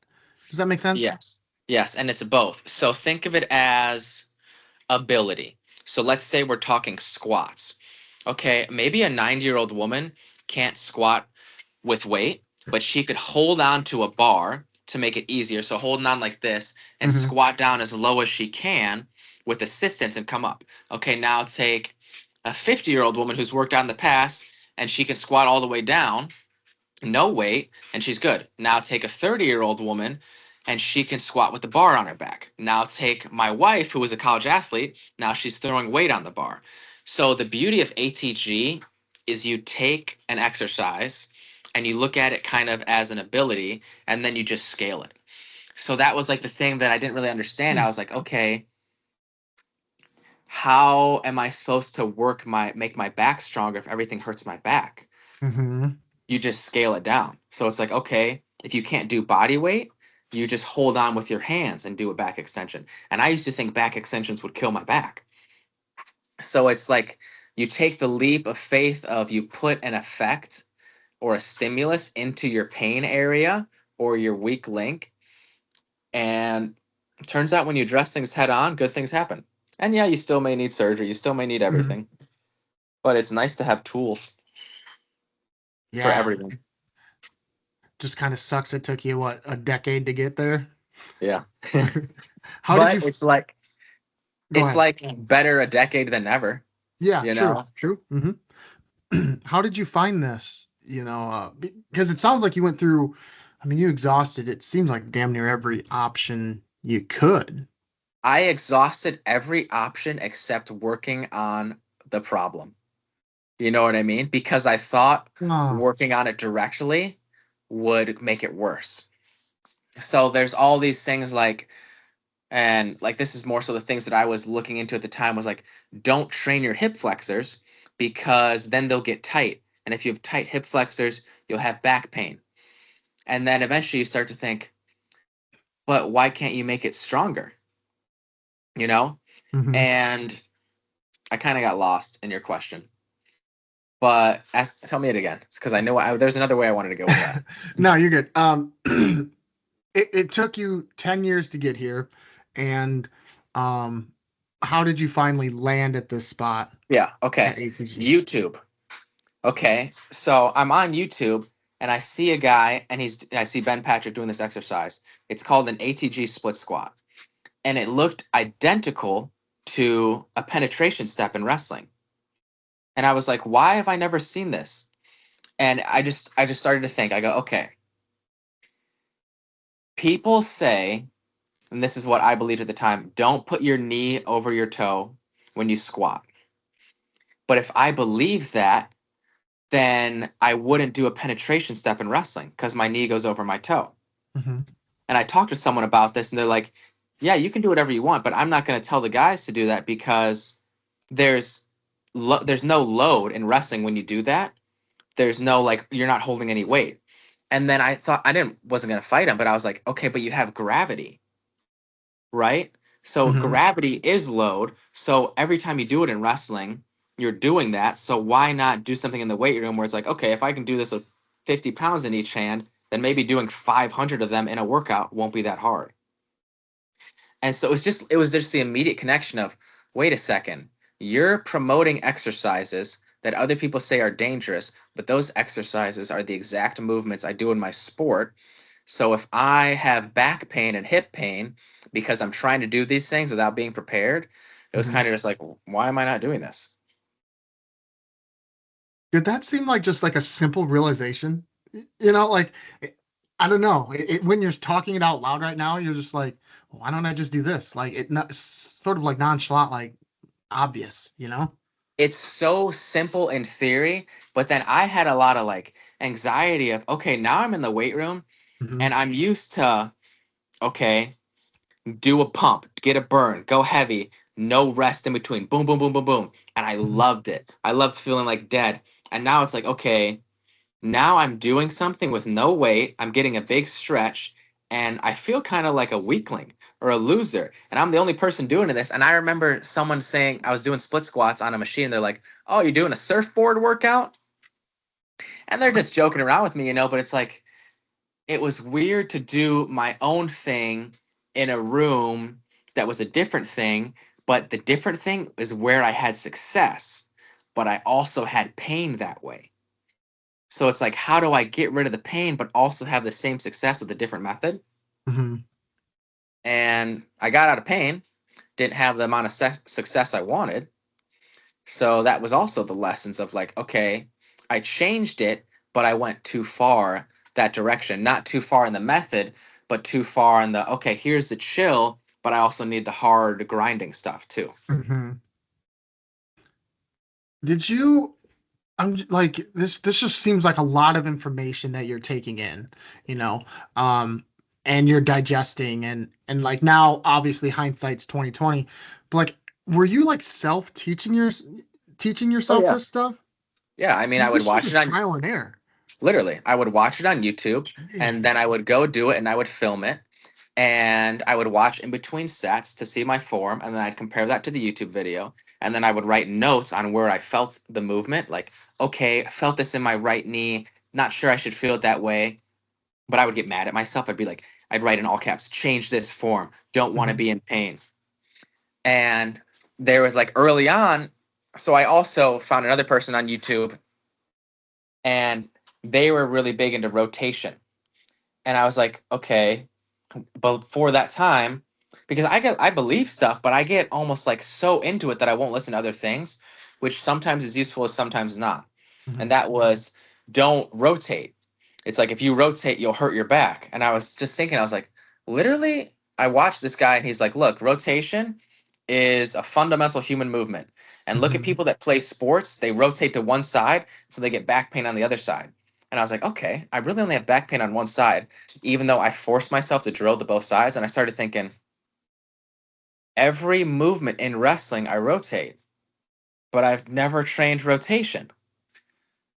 Does that make sense? Yes. Yes, and it's both. So think of it as ability. So let's say we're talking squats. Okay, maybe a 90-year-old woman can't squat with weight, but she could hold on to a bar to make it easier. So holding on like this and Mm-hmm. squat down as low as she can with assistance and come up. Okay, now take a 50-year-old woman who's worked out in the past and she can squat all the way down, no weight, and she's good. Now take a 30-year-old woman and she can squat with the bar on her back. Now take my wife, who was a college athlete. Now she's throwing weight on the bar. So the beauty of ATG is you take an exercise and you look at it kind of as an ability and then you just scale it. So that was like the thing that I didn't really understand. I was like, okay, how am I supposed to make my back stronger if everything hurts my back? Mm-hmm. You just scale it down. So it's like, okay, if you can't do body weight, you just hold on with your hands and do a back extension. And I used to think back extensions would kill my back. So it's like you take the leap of faith of you put an effect or a stimulus into your pain area or your weak link. And it turns out when you address things head on, good things happen. And yeah, you still may need surgery, you still may need Mm-hmm. everything, but it's nice to have tools for Yeah. everything. Just kind of sucks. It took you what a decade to get there. Yeah. How did you? But Go it's ahead. like better a decade than never, Yeah. you True. know? True. How did you find this? Because it sounds like you went through, I mean, you exhausted, it seems like damn near every option you could. I exhausted every option except working on the problem. You know what I mean? Because I thought Oh. working on it directly would make it worse. So there's all these things like, and like this is more so the things that I was looking into at the time was like, don't train your hip flexors because then they'll get tight. And if you have tight hip flexors, you'll have back pain. And then eventually you start to think, but why can't you make it stronger? You know? Hmm. And I kind of got lost in your question. But tell me it again, because I know there's another way I wanted to go with that. No, you're good. It took you 10 years to get here, and um, how did you finally land at this spot Yeah. at Okay. ATG? YouTube. Okay. So I'm on YouTube and I see a guy and I see Ben Patrick doing this exercise. It's called an ATG split squat. And it looked identical to a penetration step in wrestling. And I was like, why have I never seen this? And I just started to think. I go, okay, people say, and this is what I believed at the time, don't put your knee over your toe when you squat. But if I believe that, then I wouldn't do a penetration step in wrestling because my knee goes over my toe. Hmm. And I talked to someone about this, and they're like, "Yeah, you can do whatever you want, but I'm not going to tell the guys to do that because there's there's no load in wrestling when you do that. There's no like you're not holding any weight." And then I thought I didn't wasn't going to fight him, but I was like, "Okay, but you have gravity, right? So Hmm. gravity is load. So every time you do it in wrestling, you're doing that. So why not do something in the weight room where it's like, okay, if I can do this with 50 pounds in each hand, then maybe doing 500 of them in a workout won't be that hard." And so it was just the immediate connection of, wait a second, you're promoting exercises that other people say are dangerous, but those exercises are the exact movements I do in my sport. So if I have back pain and hip pain because I'm trying to do these things without being prepared, it was Hmm. kind of just like, why am I not doing this? Did that seem like just like a simple realization? Like I don't know. When you're talking it out loud right now, you're just like, why don't I just do this? Like it not sort of like nonchalant, like obvious, you know? It's so simple in theory, but then I had a lot of like anxiety of, okay, now I'm in the weight room Hmm. and I'm used to, okay, do a pump, get a burn, go heavy, no rest in between. Boom, boom, boom, boom, boom. And I Hmm. loved it. I loved feeling like dead. And now it's like, okay, now I'm doing something with no weight. I'm getting a big stretch and I feel kind of like a weakling or a loser. And I'm the only person doing this. And I remember someone saying I was doing split squats on a machine. And they're like, oh, you're doing a surfboard workout? And they're just joking around with me, but it's like, it was weird to do my own thing in a room that was a different thing, but the different thing is where I had success, but I also had pain that way. So it's like, how do I get rid of the pain, but also have the same success with a different method? Hmm. And I got out of pain, didn't have the amount of success I wanted. So that was also the lessons of like, okay, I changed it, but I went too far that direction. Not too far in the method, but too far in the, okay, here's the chill, but I also need the hard grinding stuff too. Hmm. Did you like this just seems like a lot of information that you're taking in, you know, um, and you're digesting and like now obviously hindsight's 2020, but like were you like teaching Oh yourself yeah. this stuff? Yeah, I mean, So I would this was watch it just on trial and error. literally, I would watch it on YouTube and then Jeez. I would go do it and I would film it and I would watch in between sets to see my form and then I'd compare that to the YouTube video and then I would write notes on where I felt the movement like, okay, I felt this in my right knee, not sure I should feel it that way, but I would get mad at myself. I'd be like, I'd write in all caps, change this form, don't want to Hmm. be in pain. And there was like early on, so I also found another person on YouTube and they were really big into rotation. And I was like, okay, but for that time, because I believe stuff, but I get almost like so into it that I won't listen to other things, which sometimes is useful, sometimes not. And Hmm. that was don't rotate. It's like if you rotate, you'll hurt your back. And I was just thinking, I was like, literally, I watched this guy and he's like, look, rotation is a fundamental human movement. And look at Hmm. people that play sports, they rotate to one side, so they get back pain on the other side. And I was like, okay, I really only have back pain on one side, even though I forced myself to drill to both sides. And I started thinking, every movement in wrestling, I rotate. but I've never trained rotation.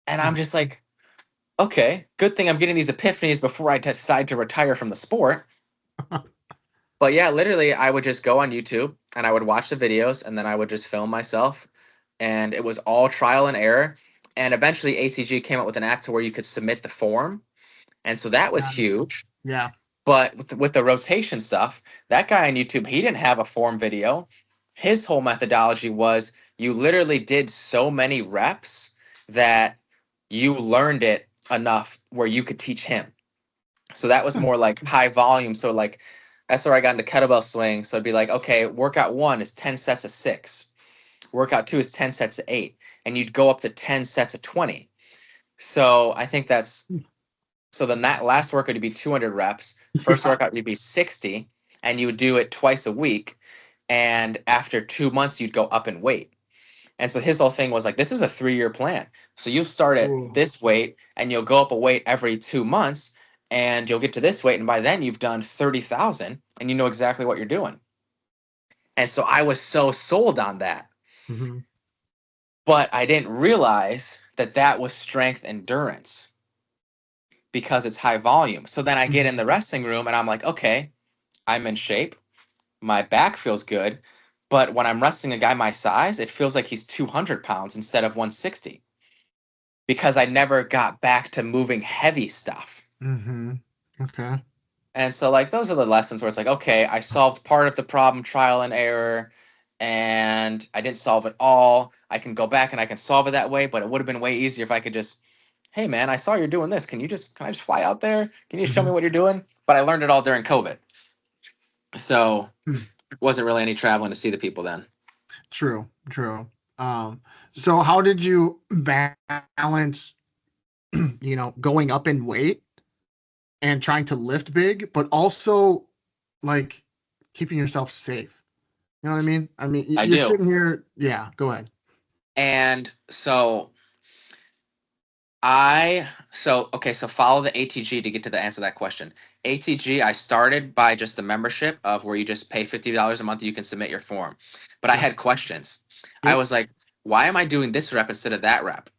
And I'm just like, okay, good thing I'm getting these epiphanies before I decide to retire from the sport. But yeah, literally, I would just go on YouTube and I would watch the videos and then I would just film myself. And it was all trial and error. And eventually, ATG came up with an app to where you could submit the form. And so that was Nice. huge. Yeah. But with the rotation stuff, that guy on YouTube, he didn't have a form video. His whole methodology was you literally did so many reps that you learned it enough where you could teach him. So that was Hmm. more like high volume. So like that's where I got into kettlebell swing. So it'd be like, okay, workout 1 is 10 sets of 6. Workout 2 is 10 sets of 8. And you'd go up to 10 sets of 20. So I think that's so then that last workout would be 200 reps. First Yeah. workout would be 60, and you would do it twice a week. And after 2 months, you'd go up in weight. And so his whole thing was like, this is a 3-year plan. So you'll start at Ooh. this weight and you'll go up a weight every 2 months and you'll get to this weight. And by then you've done 30,000 and you know exactly what you're doing. And so I was so sold on that. Hmm. But I didn't realize that that was strength endurance because it's high volume. So then I get in the wrestling room and I'm like, okay, I'm in shape. My back feels good. But when I'm wrestling a guy my size, it feels like he's 200 pounds instead of 160 because I never got back to moving heavy stuff. Hmm. Okay. And so, like, those are the lessons where it's like, okay, I solved part of the problem, trial and error, and I didn't solve it all. I can go back and I can solve it that way, but it would have been way easier if I could just, hey, man, I saw you're doing this. Can I just fly out there? Can you show me Hmm. what you're doing? But I learned it all during COVID. So, Hmm. wasn't really any traveling to see the people then. True. True. Um, so how did you balance, going up in weight and trying to lift big, but also like keeping yourself safe? You know what I mean? I mean, I you're do. sitting here. Yeah, go ahead. And so so follow the ATG to get to the answer to that question. ATG, I started by just the membership of where you just pay $50 a month, you can submit your form. But I Yep. had questions. I Yep. was like, why am I doing this rep instead of that rep?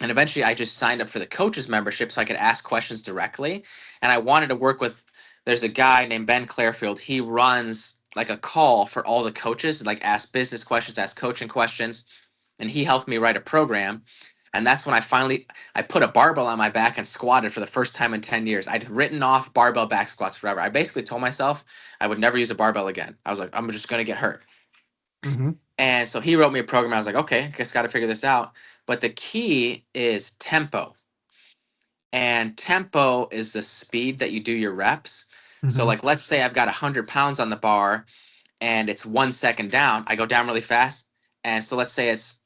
And eventually I just signed up for the coaches membership so I could ask questions directly. And I wanted to work with there's a guy named Ben Clairfield. He runs like a call for all the coaches, like ask business questions, ask coaching questions, and he helped me write a program. And that's when I put a barbell on my back and squatted for the first time in 10 years. I'd written off barbell back squats forever. I basically told myself I would never use a barbell again. I was like, I'm just going to get hurt. Hmm. And so he wrote me a program. I was like, okay, I guess got to figure this out. But the key is tempo. And tempo is the speed that you do your reps. So, Hmm. like, let's say I've got 100 pounds on the bar and it's 1 second down. I go down really fast. And so let's say it's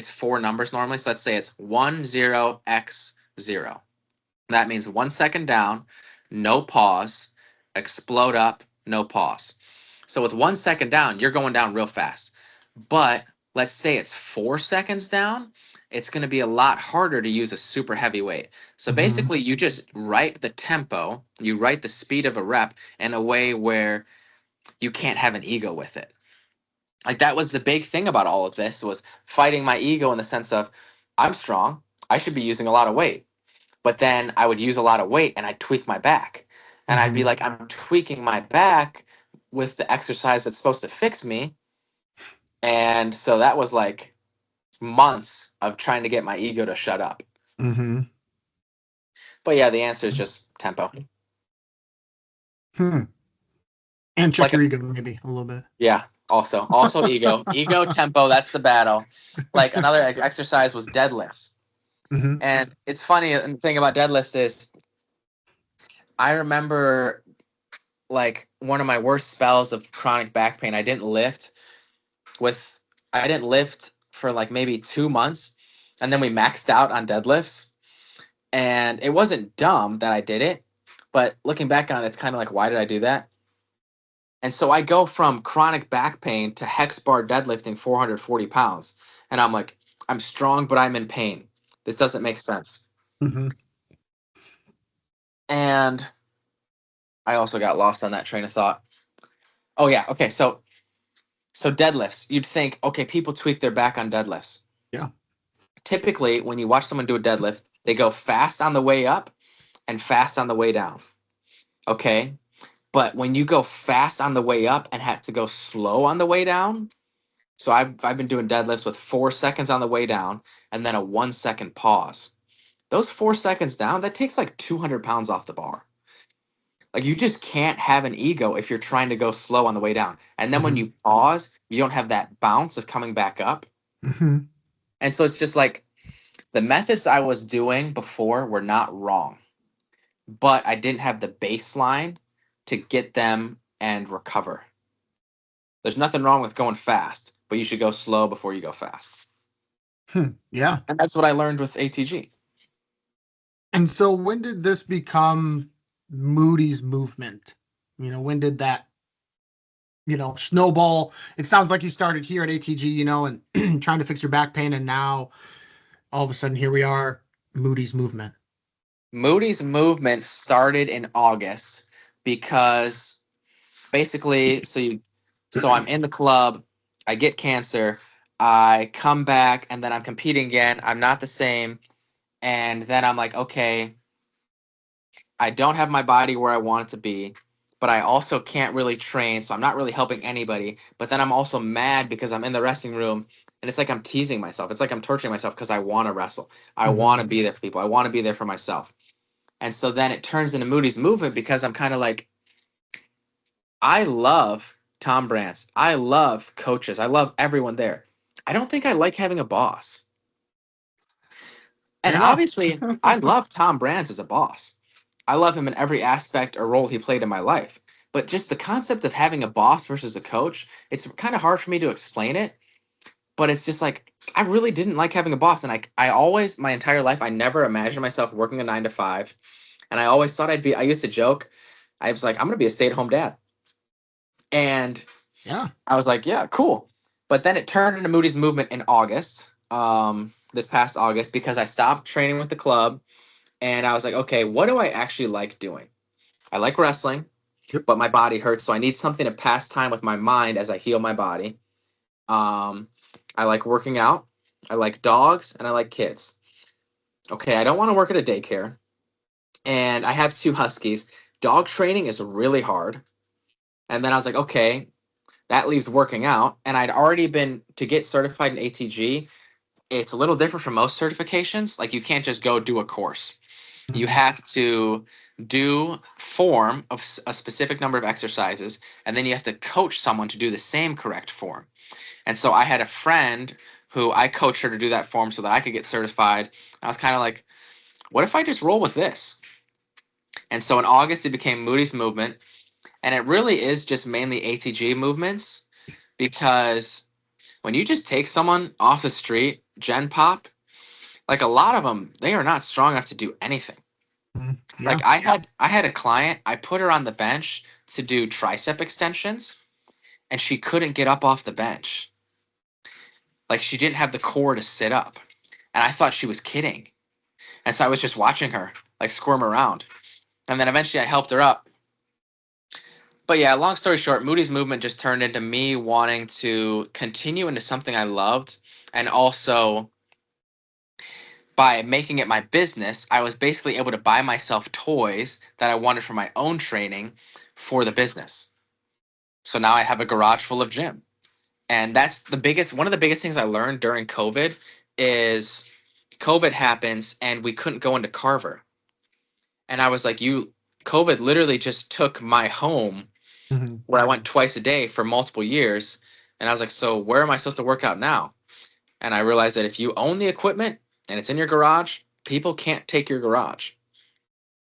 4 numbers normally. So let's say it's 10x0. That means 1 second down, no pause, explode up, no pause. So with 1 second down, you're going down real fast. But let's say it's 4 seconds down, it's going to be a lot harder to use a super heavy weight. So Hmm. basically, you just write the tempo, you write the speed of a rep in a way where you can't have an ego with it. Like that was the big thing about all of this was fighting my ego in the sense of I'm strong, I should be using a lot of weight. But then I would use a lot of weight and I'd tweak my back. And I'd be Hmm. like, I'm tweaking my back with the exercise that's supposed to fix me. And so that was like months of trying to get my ego to shut up. Hmm. But yeah, the answer is just tempo. Hmm. And check Like, your ego maybe a little bit. yeah, also ego, tempo, that's the battle. Like another exercise was deadlifts. Hmm. And it's funny, and the thing about deadlifts is I remember like one of my worst spells of chronic back pain. With I didn't lift for like maybe 2 months, and then we maxed out on deadlifts. And it wasn't dumb that I did it, but looking back on it, it's kind of like, why did I do that? And so I go from chronic back pain to hex bar deadlifting 440 pounds. And I'm like, I'm strong, but I'm in pain. This doesn't make sense. Hmm. And I also got lost on that train of thought. Oh, yeah. Okay. So So deadlifts, you'd think, okay, people tweak their back on deadlifts. Yeah. Typically, when you watch someone do a deadlift, they go fast on the way up and fast on the way down. Okay. But when you go fast on the way up and have to go slow on the way down, so I've been doing deadlifts with 4 seconds on the way down and then a 1 second pause. Those 4 seconds down, that takes like 200 pounds off the bar. Like you just can't have an ego if you're trying to go slow on the way down. And then when Hmm. you pause, you don't have that bounce of coming back up. Hmm. And so it's just like the methods I was doing before were not wrong, but I didn't have the baseline to get them and recover. There's nothing wrong with going fast, but you should go slow before you go fast. Yeah. And that's what I learned with ATG. And so when did this become Moody's movement? When did that, snowball? It sounds like you started here at ATG, and trying to fix your back pain, and now all of a sudden here we are, Moody's movement. Moody's movement started in August because basically, so I'm in the club, I get cancer, I come back, and then I'm competing again. I'm not the same, and then I'm like, okay, I don't have my body where I want it to be, but I also can't really train, so I'm not really helping anybody. But then I'm also mad because I'm in the wrestling room and it's like I'm teasing myself. It's like I'm torturing myself because I want to wrestle. I Mhm. want to be there for people. I want to be there for myself. And so then it turns into Moody's movement because I'm kind of like, I love Tom Brantz. I love coaches. I love everyone there. I don't think I like having a boss. Fair And enough. obviously, I love Tom Brantz as a boss. I love him in every aspect or role he played in my life. But just the concept of having a boss versus a coach, it's kind of hard for me to explain it. But it's just like, I really didn't like having a boss. And I always, my entire life, I never imagined myself working a 9 to 5. And I always thought I used to joke, I was like, I'm going to be a stay at home dad. And Yeah. I was like, yeah, cool. But then it turned into Moody's movement in August, this past August, because I stopped training with the club. And I was like, okay, what do I actually like doing? I like wrestling, Yep. but my body hurts, so I need something to pass time with my mind as I heal my body. Um, I like working out. I like dogs, and I like kids. Okay, I don't want to work at a daycare, and I have two huskies. Dog training is really hard. And then I was like, okay, that leaves working out. And I'd already been to get certified in ATG. It's a little different from most certifications. Like you can't just go do a course. You Mhm. have to do form of a specific number of exercises, and then you have to coach someone to do the same correct form. And so I had a friend who I coached her to do that form so that I could get certified. I was kind of like, what if I just roll with this? And so in August it became Moody's movement, and it really is just mainly ATG movements because when you just take someone off the street, Gen Pop, like a lot of them, they are not strong enough to do anything. Mhm. Like Yeah. I had a client, I put her on the bench to do tricep extensions and she couldn't get up off the bench. Like she didn't have the core to sit up. And I thought she was kidding. And so I was just watching her like squirm around. And then eventually I helped her up. But yeah, long story short, Moody's movement just turned into me wanting to continue into something I loved and also by making it my business, I was basically able to buy myself toys that I wanted for my own training for the business. So now I have a garage full of gym. And that's one of the biggest things I learned during COVID is COVID happens and we couldn't go into Carver. And I was like, COVID literally just took my home Mhm. where I went twice a day for multiple years. And I was like, so where am I supposed to work out now? And I realized that if you own the equipment and it's in your garage, people can't take your garage.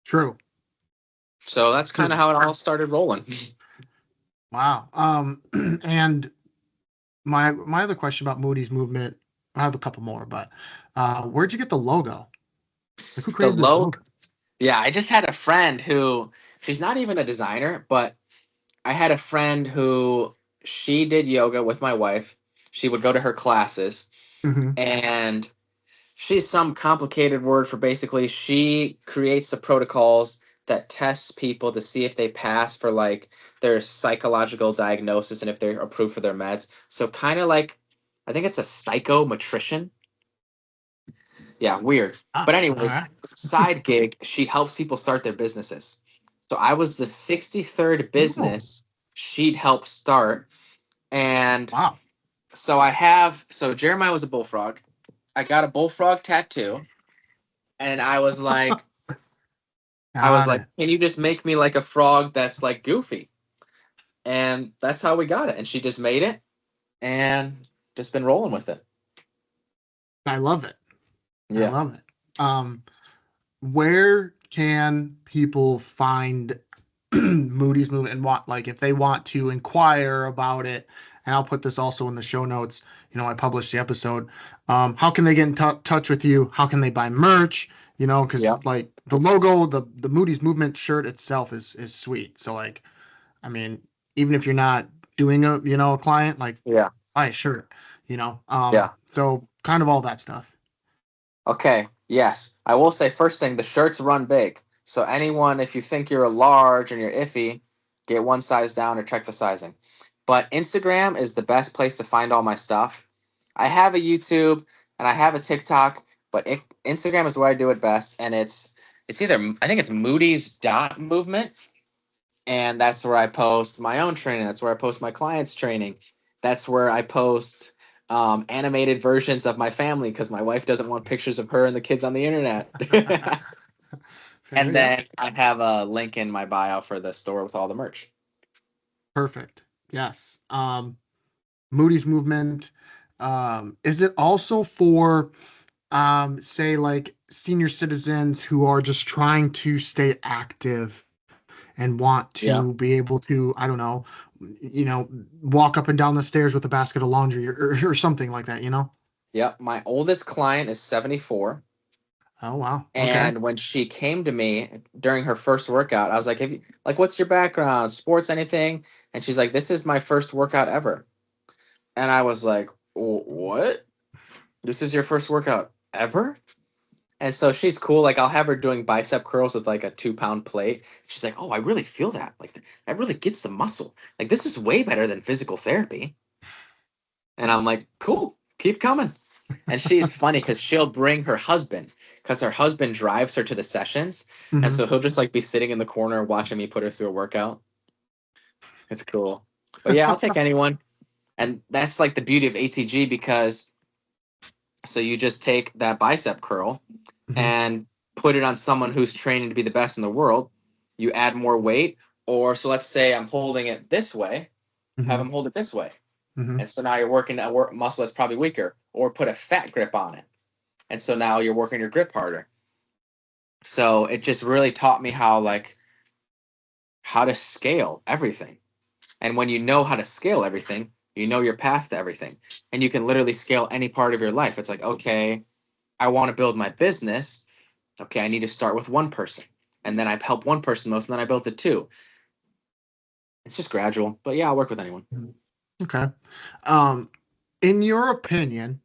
True. So that's kind of True. how it all started rolling. Wow. And my other question about Moody's movement, I have a couple more, but where'd you get the logo? Like, who The created this logo, logo? yeah, I just had a friend who she's not even a designer, but I had a friend who she did yoga with my wife. She would go to her classes, Hmm. and she's some complicated word for basically she creates the protocols that tests people to see if they pass for like their psychological diagnosis and if they're approved for their meds. So kind of like, I think it's a psychometrician. Yeah, weird. Ah, But all anyways, right. side gig, she helps people start their businesses. So I was the 63rd Oh, business she'd help start. And wow. so Jeremiah was a bullfrog. I got a bullfrog tattoo, and I was Got like, it. can you just make me like a frog that's like goofy? And that's how we got it. And she just made it and just been rolling with it. I love it. I Yeah. love it. Where can people find Moody's movement and want like if they want to inquire about it? And I'll put this also in the show notes. I published the episode. How can they get in touch with you? How can they buy merch? Yeah. Because like the logo, the Moody's movement shirt itself is sweet. So like, I mean, even if you're not doing a client, like Yeah. buy a shirt. Yeah. So kind of all that stuff. Okay. Yes. I will say first thing, the shirts run big. So anyone, if you think you're a large and you're iffy, get one size down or check the sizing. But Instagram is the best place to find all my stuff. I have a YouTube and I have a TikTok, but Instagram is where I do it best. And it's either I think it's Moody's dot movement, and that's where I post my own training. That's where I post my clients' training. That's where I post animated versions of my family because my wife doesn't want pictures of her and the kids on the internet. Fair, And yeah. then I have a link in my bio for the store with all the merch. Perfect. Yes. Moody's movement. Is it also for, say, like senior citizens who are just trying to stay active and want Yeah. to be able to, I don't know, walk up and down the stairs with a basket of laundry or something like that? Yep. My oldest client is 74. Oh, wow. Okay. And when she came to me during her first workout, I was like, what's your background? Sports, anything? And she's like, this is my first workout ever. And I was like, what? This is your first workout ever? And so she's cool. Like I'll have her doing bicep curls with like a 2 pound plate. She's like, oh, I really feel that. Like that really gets the muscle. Like this is way better than physical therapy. And I'm like, cool, keep coming. And she's funny because she'll bring her husband because her husband drives her to the sessions. And Hmm. so he'll just like be sitting in the corner watching me put her through a workout. It's cool. But yeah, I'll take anyone. And that's like the beauty of ATG because so you just take that bicep curl Hmm. and put it on someone who's training to be the best in the world. You add more weight, or so let's say I'm holding it this way, have Hmm. them hold it this way. Hmm. And so now you're working a muscle that's probably weaker, or put a fat grip on it. And so now you're working your grip harder. So it just really taught me how to scale everything. And when you know how to scale everything, you know your path to everything. And you can literally scale any part of your life. It's like, okay, I want to build my business. Okay, I need to start with one person. And then I help one person most, and then I built it two. It's just gradual. But yeah, I'll work with anyone. Okay. Um, in your opinion,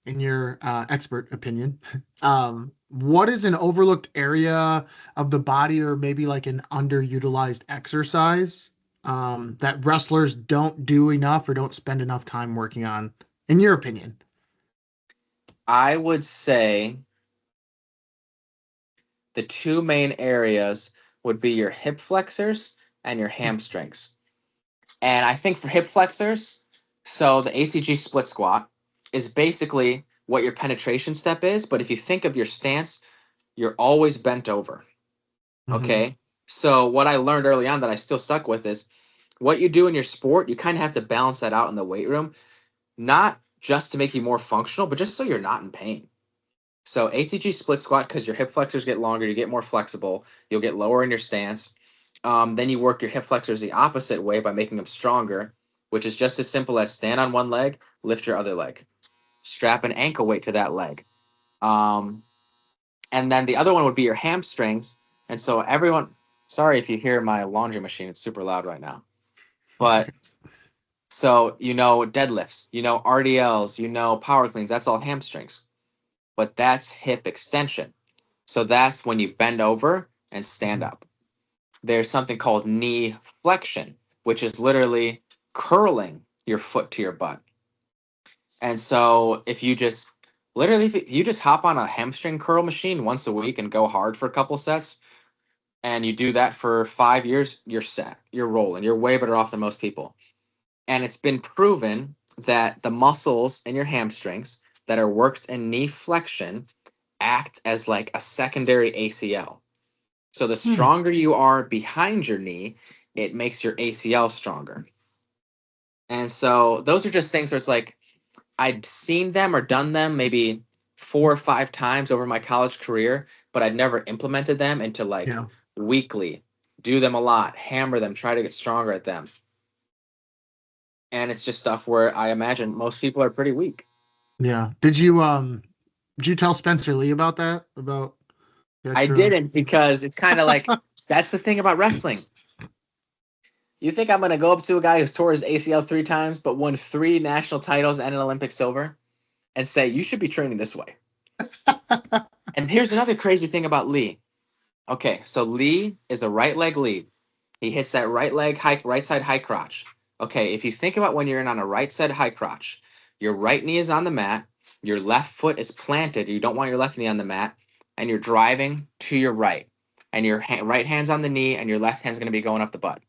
in your expert opinion, what is an overlooked area of the body or maybe like an underutilized exercise that wrestlers don't do enough or don't spend enough time working on, in your opinion? I would say the two main areas would be your hip flexors and your hamstrings. And I think for hip flexors, so the ATG split squat is basically what your penetration step is. But if you think of your stance, you're always bent over. Mm-hmm. Okay. So what I learned early on that I still stuck with is what you do in your sport, you kind of have to balance that out in the weight room, not just to make you more functional, but just so you're not in pain. So ATG split squat, because your hip flexors get longer, you get more flexible, you'll get lower in your stance. Then you work your hip flexors the opposite way by making them stronger, which is just as simple as stand on one leg, lift your other leg, strap an ankle weight to that leg. Um, and then the other one would be your hamstrings. And so everyone, sorry if you hear my laundry machine, it's super loud right now. But so deadlifts, RDLs, power cleans, that's all hamstrings. But that's hip extension. So that's when you bend over and stand Mhm. up. There's something called knee flexion, which is literally curling your foot to your butt. And so if you just literally if you just hop on a hamstring curl machine once a week and go hard for a couple sets, and you do that for 5 years, you're set. You're rolling. You're way better off than most people. And it's been proven that the muscles in your hamstrings that are worked in knee flexion act as like a secondary ACL. So the Hmm. stronger you are behind your knee, it makes your ACL stronger. And so those are just things where it's like I'd seen them or done them maybe 4 or 5 times over my college career, but I'd never implemented them into like Yeah. weekly, do them a lot, hammer them, try to get stronger at them. And it's just stuff where I imagine most people are pretty weak. Yeah. Did you tell Spencer Lee about that? About the I extra? didn't because it's kind of like that's the thing about wrestling. You think I'm going to go up to a guy who's tore his ACL 3 times but won 3 national titles and an Olympic silver and say, you should be training this way? And here's another crazy thing about Lee. Okay, so Lee is a right leg lead. He hits that right side high crotch. Okay, if you think about when you're in on a right side high crotch, your right knee is on the mat, your left foot is planted. You don't want your left knee on the mat, and you're driving to your right, and your right hand's on the knee, and your left hand's going to be going up the butt.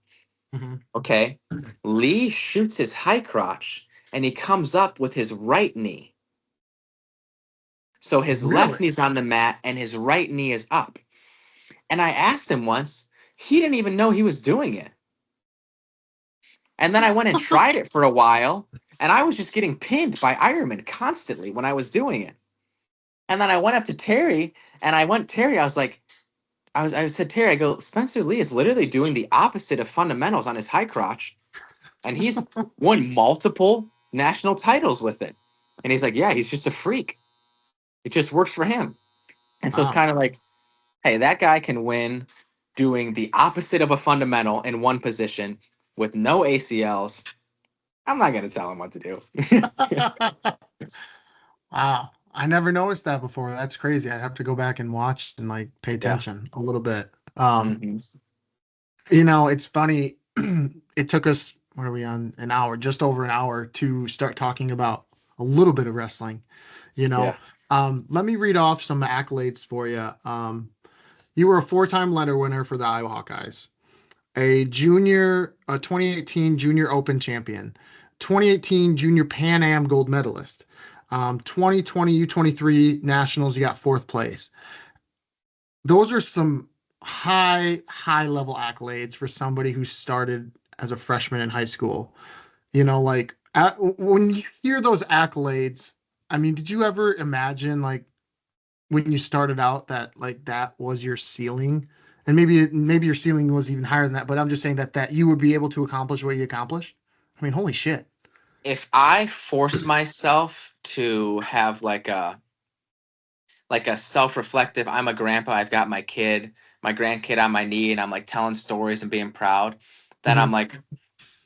Mhm. Okay, Lee shoots his high crotch, and he comes up with his right knee. So his left Really? knee's on the mat, and his right knee is up. And I asked him once, he didn't even know he was doing it. And then I went and tried it for a while, and I was just getting pinned by Ironman constantly when I was doing it. And then I went up to Terry, and Terry, I was like, I said, Terry, I go, Spencer Lee is literally doing the opposite of fundamentals on his high crotch, and he's won multiple national titles with it. And he's like, yeah, he's just a freak. It just works for him. And so it's Wow. kind of like, hey, that guy can win doing the opposite of a fundamental in one position with no ACLs. I'm not gonna tell him what to do. Wow. I never noticed that before. That's crazy. I have to go back and watch and like pay Yeah. attention a little bit. Hmm. It's funny. It took us, what are we on? An hour, just over an hour to start talking about a little bit of wrestling. You Yeah. know, let me read off some accolades for you. You were a four-time letter winner for the Iowa Hawkeyes, a 2018 Junior Open champion, 2018 Junior Pan Am gold medalist, 2020 U23 Nationals, you got fourth place. Those are some high level accolades for somebody who started as a freshman in high school. When you hear those accolades, I mean, did you ever imagine like when you started out that like that was your ceiling? And maybe your ceiling was even higher than that, but I'm just saying that you would be able to accomplish what you accomplished. I mean, holy shit. If I forced myself to have like a self-reflective, I'm a grandpa, I've got my kid, my grandkid on my knee, and I'm like telling stories and being proud, then I'm Hmm. like,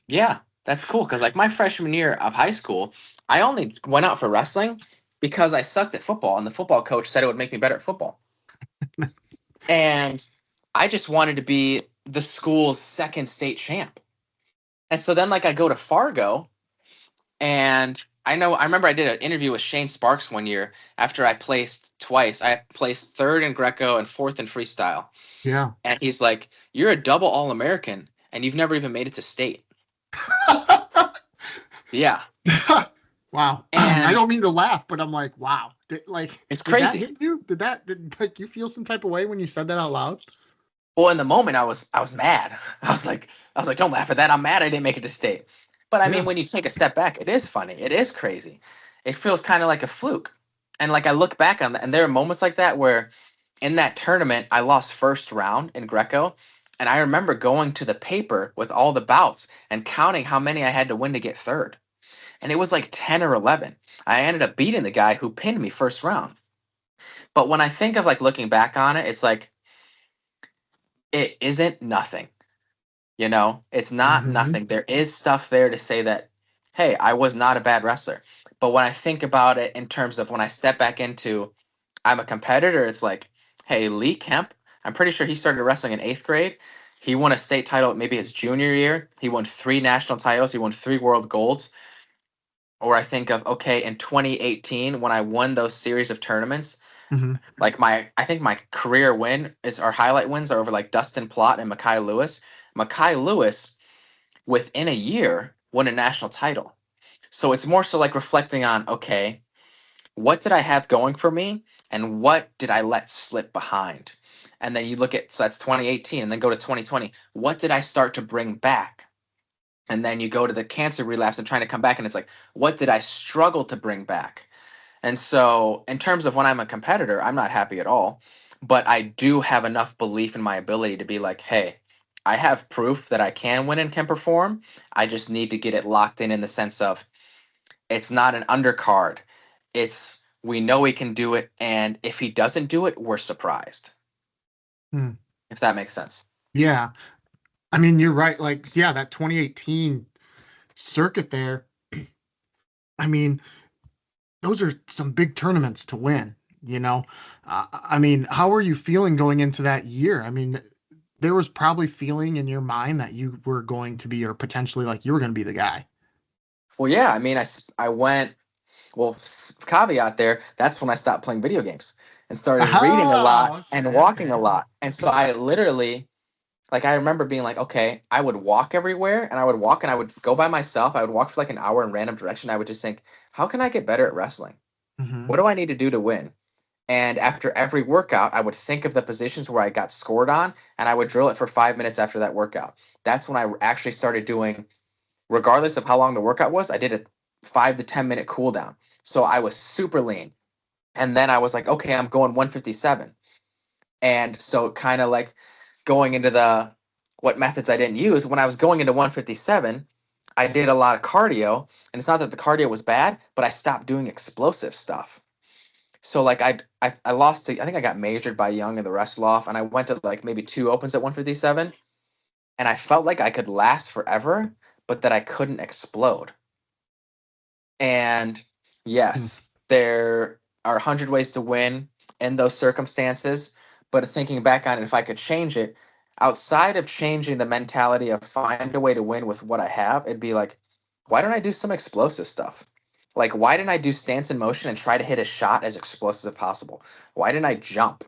yeah, that's cool. Cause like my freshman year of high school, I only went out for wrestling because I sucked at football, and the football coach said it would make me better at football. And I just wanted to be the school's second state champ. And so then like I go to Fargo, and I remember I did an interview with Shane Sparks one year after I placed twice. I placed third in Greco and fourth in freestyle. Yeah. And he's like, "You're a double All-American and you've never even made it to state." Yeah. Wow. I And don't mean to laugh, but I'm like, wow. it's Did that crazy. hit you? Did like you feel some type of way when you said that out loud? Well, in the moment I was mad. I was like, "Don't laugh at that. I'm mad I didn't make it to state." But I mean, Yeah. when you take a step back, it is funny. It is crazy. It feels kind of like a fluke. And like I look back on that, and there are moments like that where in that tournament, I lost first round in Greco. And I remember going to the paper with all the bouts and counting how many I had to win to get third. And it was like 10 or 11. I ended up beating the guy who pinned me first round. But when I think of like looking back on it, it's like, it isn't nothing. It's not Hmm. nothing. There is stuff there to say that, hey, I was not a bad wrestler. But when I think about it in terms of when I step back into I'm a competitor, it's like, hey, Lee Kemp I'm pretty sure he started wrestling in 8th grade. He won a state title maybe his junior year. He won 3 national titles. He won 3 world golds. Or I think of, okay, in 2018 when I won those series of tournaments, Hmm. like I think my career win is our highlight wins are over like Dustin Plott and Makai Lewis. Makai Lewis within a year won a national title. So it's more so like reflecting on, okay, what did I have going for me and what did I let slip behind? And then you look at, so that's 2018, and then go to 2020. What did I start to bring back? And then you go to the cancer relapse and trying to come back, and it's like, what did I struggle to bring back? And so, in terms of when I'm a competitor, I'm not happy at all. But I do have enough belief in my ability to be like, hey, I have proof that I can win and can perform. I just need to get it locked in the sense of it's not an undercard. It's we know he can do it, and if he doesn't do it, we're surprised. Hmm. If that makes sense. Yeah. I mean, you're right. Like, yeah, that 2018 circuit there, I mean, those are some big tournaments to win, you know? I mean, how were you feeling going into that year? I mean, there was probably feeling in your mind that you were going to be, or potentially like you were going to be the guy. Well, yeah, I mean, I went, well, caveat there, that's when I stopped playing video games and started reading a lot Oh, and okay, walking a okay. lot. And so I literally, like, I remember being like, okay, I would walk everywhere and I would walk and I would go by myself. I would walk for like an hour in random direction. I would just think, how can I get better at wrestling? Hmm. What do I need to do to win? And after every workout, I would think of the positions where I got scored on and I would drill it for 5 minutes after that workout. That's when I actually started doing, regardless of how long the workout was, I did a 5 to 10 minute cool down. So I was super lean. And then I was like, okay, I'm going 157. And so kind of like going into the what methods I didn't use, when I was going into 157, I did a lot of cardio. And it's not that the cardio was bad, but I stopped doing explosive stuff. So like I lost to, I think I got majored by Young in the wrestle off, and I went to like maybe 2 opens at 157, and I felt like I could last forever, but that I couldn't explode. And yes, there are 100 ways to win in those circumstances. But thinking back on it, if I could change it, outside of changing the mentality of find a way to win with what I have, it'd be like, why don't I do some explosive stuff? Like, why didn't I do stance in motion and try to hit a shot as explosive as possible? Why didn't I jump?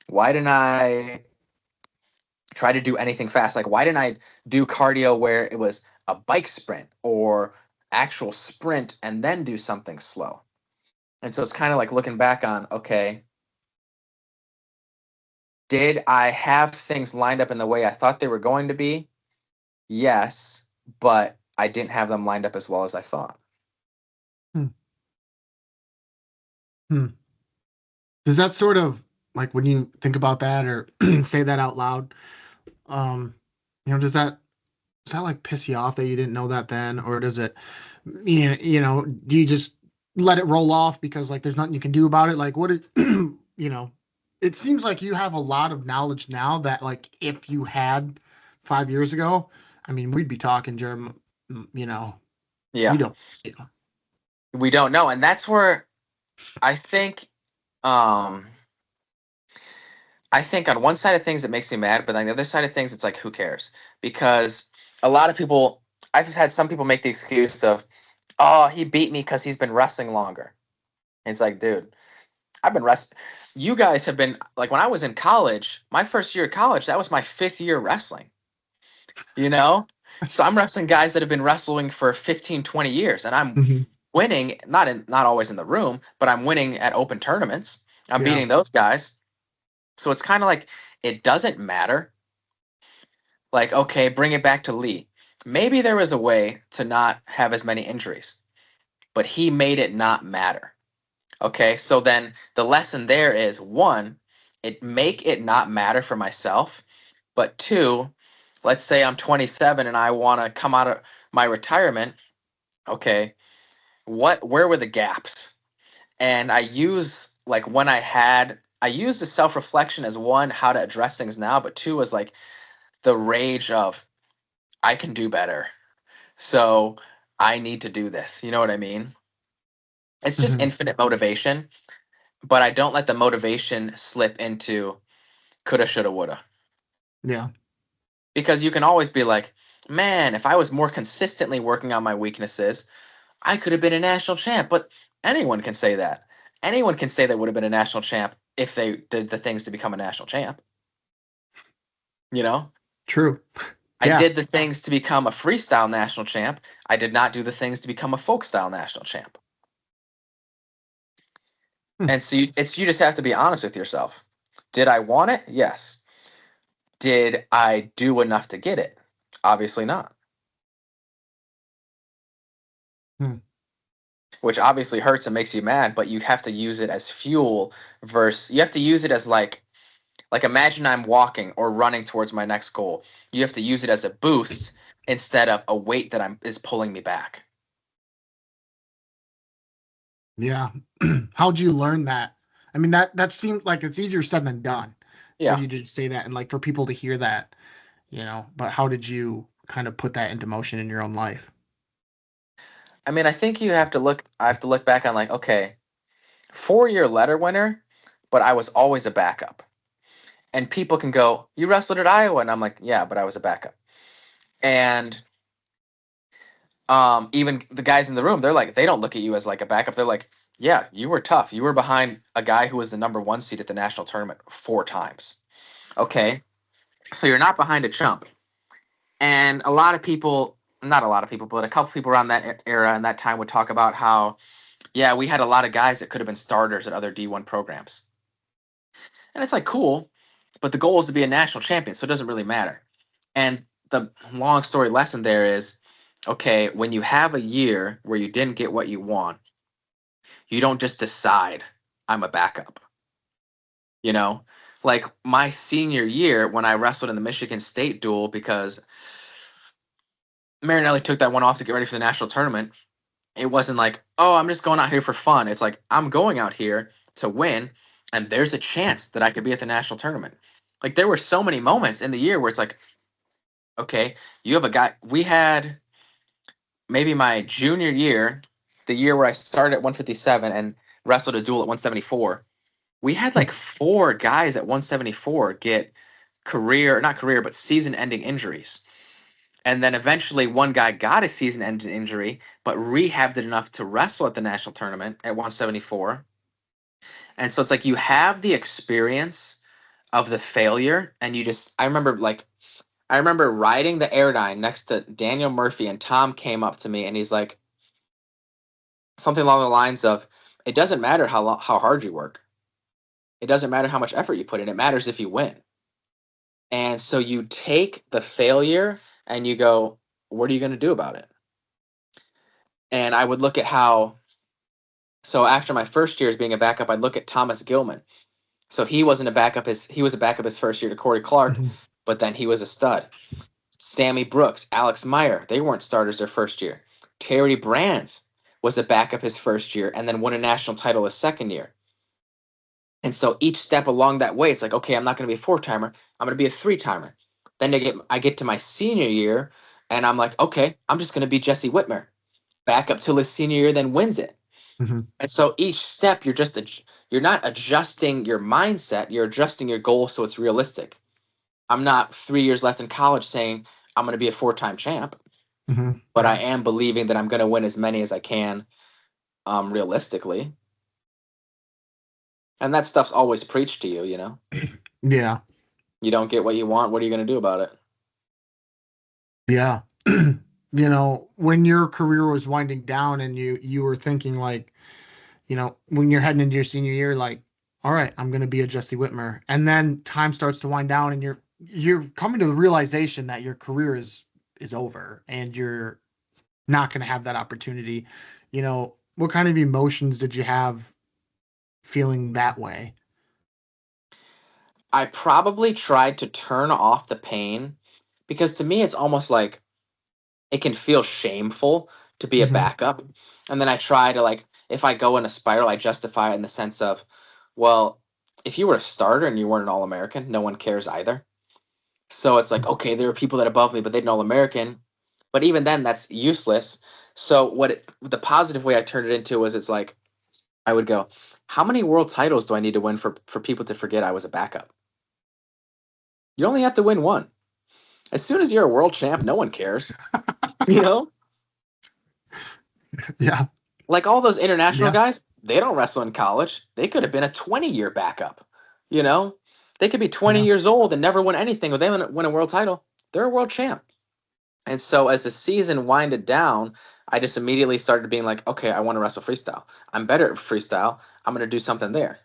Why didn't I try to do anything fast? Like, why didn't I do cardio where it was a bike sprint or actual sprint and then do something slow? And so it's kind of like looking back on, okay, did I have things lined up in the way I thought they were going to be? Yes, but I didn't have them lined up as well as I thought. Hmm. Hmm. Does that sort of like when you think about that or say that out loud, um, does that like piss you off that you didn't know that then, or does it, do you just let it roll off because like there's nothing you can do about it? Like you know, it seems like you have a lot of knowledge now that like if you had 5 years ago, I mean, we'd be talking German, you know, we Yeah, don't. Yeah. we don't know. And that's where I think um I think on one side of things it makes me mad, but on the other side of things it's like who cares? Because a lot of people, I've just had some people make the excuse of, "Oh, he beat me cuz he's been wrestling longer." And it's like, dude, I've been wrestling. You guys have been like when I was in college, my first year of college, that was my 5th year wrestling, you know? So I'm wrestling guys that have been wrestling for 15, 20 years and I'm Mhm. winning, not always in the room, but I'm winning at open tournaments. I'm Yeah. beating those guys. So it's kind of like it doesn't matter. Like, okay, bring it back to Lee. Maybe there was a way to not have as many injuries, but he made it not matter. Okay, so then the lesson there is one, it make it not matter for myself, but two, let's say I'm 27 and I want to come out of my retirement. Okay, where were the gaps? And I use like when I use the self reflection as one, how to address things now, but two is like the rage of I can do better. So I need to do this. You know what I mean? It's just Mhm. infinite motivation, but I don't let the motivation slip into Coulda, shoulda, woulda. Yeah. Because you can always be like, man, if I was more consistently working on my weaknesses, I could have been a national champ. But anyone can say that. Anyone can say they would have been a national champ if they did the things to become a national champ. You know, True. I Yeah. did the things to become a freestyle national champ. I did not do the things to become a folk style national champ. Hmm. And so you just have to be honest with yourself. Did I want it? Yes. Did I do enough to get it? Obviously not. Hmm. Which obviously hurts and makes you mad, but you have to use it as fuel versus you have to use it as like imagine I'm walking or running towards my next goal. You have to use it as a boost instead of a weight that I'm is pulling me back. Yeah. How'd you learn that? I mean, that seems like it's easier said than done for Yeah. you to say that and like for people to hear that, but how did you kind of put that into motion in your own life? I mean, I have to look back on like, okay, 4-year letter winner, but I was always a backup. And people can go, "You wrestled at Iowa." And I'm like, "Yeah, but I was a backup." And even the guys in the room, they're like, they don't look at you as like a backup. They're like, yeah, you were tough. You were behind a guy who was the number one seed at the national tournament 4 times. Okay, so you're not behind a chump. And a lot of people, not a lot of people, but a couple people around that era and that time would talk about how, yeah, we had a lot of guys that could have been starters at other D1 programs. And it's like, cool, but the goal is to be a national champion, so it doesn't really matter. And the long story lesson there is, okay, when you have a year where you didn't get what you want, you don't just decide I'm a backup. You know, like my senior year when I wrestled in the Michigan State duel because Marinelli took that one off to get ready for the national tournament. It wasn't like, oh, I'm just going out here for fun. It's like I'm going out here to win, and there's a chance that I could be at the national tournament. Like there were so many moments in the year where it's like, okay, you have a guy. We had maybe my junior year, the year where I started at 157 and wrestled a duel at 174. We had Hmm. like 4 guys at 174 get not career, but season ending injuries. And then eventually one guy got a season ending injury, but rehabbed it enough to wrestle at the national tournament at 174. And so it's like you have the experience of the failure, and I remember riding the Airdyne next to Daniel Murphy, and Tom came up to me and he's like, something along the lines of, "It doesn't matter how hard you work. It doesn't matter how much effort you put in. It matters if you win." And so you take the failure and you go, "What are you going to do about it?" And I would look at how. So after my first year as being a backup, I'd look at Thomas Gilman. So he was a backup his first year to Corey Clark, Mhm. but then he was a stud. Sammy Brooks, Alex Meyer, they weren't starters their first year. Terry Brands was a backup his first year and then won a national title his second year. And so each step along that way, it's like, okay, I'm not going to be a 4-timer. I'm going to be a 3-timer. Then I get to my senior year, and I'm like, okay, I'm just going to be Jesse Whitmer. Back up till his senior year, then wins it. Mhm. And so each step, you're not adjusting your mindset. You're adjusting your goal so it's realistic. I'm not 3 years left in college saying I'm going to be a 4-time champ, Mhm. but I am believing that I'm going to win as many as I can, realistically. And that stuff's always preached to you. You know, Yeah. you don't get what you want. What are you going to do about it? Yeah. When your career was winding down and you were thinking like, when you're heading into your senior year, like, all right, I'm gonna be a Jesse Whitmer. And then time starts to wind down and you're coming to the realization that your career is over and you're not gonna have that opportunity. What kind of emotions did you have feeling that way? I probably tried to turn off the pain because to me, it's almost like it can feel shameful to be a Hmm. backup. And then I try to like, if I go in a spiral, I justify it in the sense of, well, if you were a starter and you weren't an All American, no one cares either. So it's like, okay, there are people that are above me, but they're an All American. But even then, that's useless. So the positive way I turned it into was it's like I would go, how many world titles do I need to win for people to forget I was a backup? You only have to win one. As soon as you're a world champ, no one cares. You know, Yeah. like all those international Yeah. guys, they don't wrestle in college. They could have been a 20-year backup. You know, they could be 20 Yeah. years old and never win anything, but they win a world title. They're a world champ. And so as the season winded down, I just immediately started being like, okay, I want to wrestle freestyle. I'm better at freestyle. I'm going to do something there.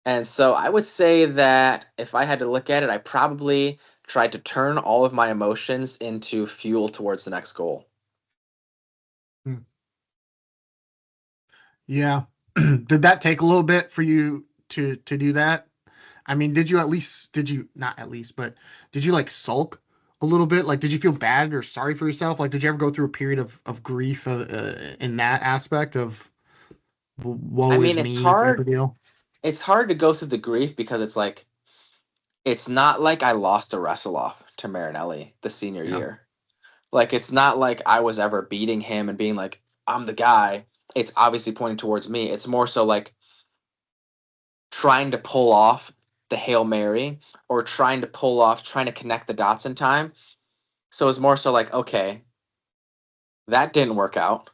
And so I would say that if I had to look at it, I probably tried to turn all of my emotions into fuel towards the next goal. Hmm. Yeah. Did that take a little bit for you to do that? I mean, did you not at least, but did you like sulk a little bit? Like, did you feel bad or sorry for yourself? Like, did you ever go through a period of grief in that aspect of I woe mean, is me type of deal? it's hard to go through the grief because it's like it's not like I lost a wrestle off to Marinelli the senior Yeah. year. Like it's not like I was ever beating him and being like, I'm the guy. It's obviously pointing towards me. It's more so like trying to pull off the Hail Mary or trying to connect the dots in time. So it's more so like, okay, that didn't work out.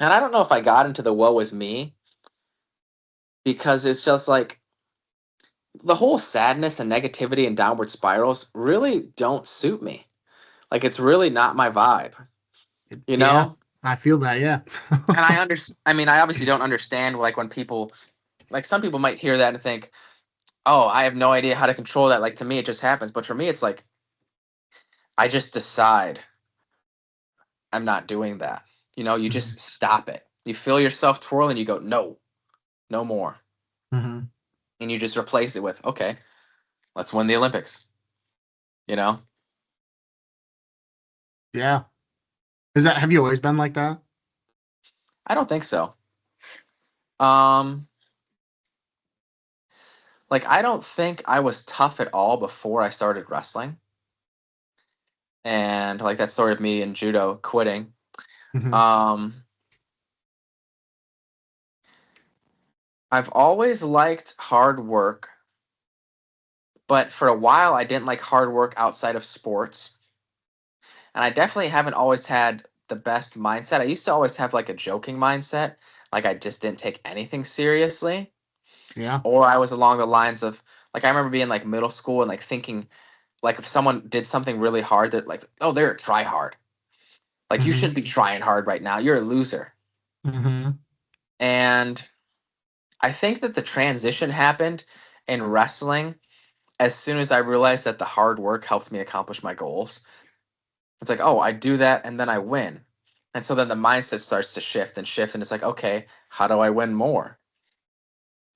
And I don't know if I got into the woe is me because it's just like the whole sadness and negativity and downward spirals really don't suit me. Like it's really not my vibe, you Yeah, know? I feel that. Yeah. And I mean, I obviously don't understand like when people like some people might hear that and think, "Oh, I have no idea how to control that." Like to me it just happens, but for me it's like I just decide I'm not doing that. You know, you Hmm. just stop it. You feel yourself twirl and you go, "No, no more." Hmm. And you just replace it with, "Okay, let's win the Olympics." You know? Yeah. Have you always been like that? I don't think so. Um like I don't think I was tough at all before I started wrestling. And like that story of me in judo quitting. Hmm. Um I've always liked hard work, but for a while I didn't like hard work outside of sports. And I definitely haven't always had the best mindset. I used to always have like a joking mindset, like I just didn't take anything seriously. Yeah. Or I was along the lines of like I remember being like middle school and like thinking like if someone did something really hard that like, oh, they're a try hard. Like you Hmm. shouldn't be trying hard right now. You're a loser. Hmm. And I think that the transition happened in wrestling as soon as I realized that the hard work helps me accomplish my goals. It's like, oh, I do that and then I win. And so then the mindset starts to shift and shift. And it's like, okay, how do I win more?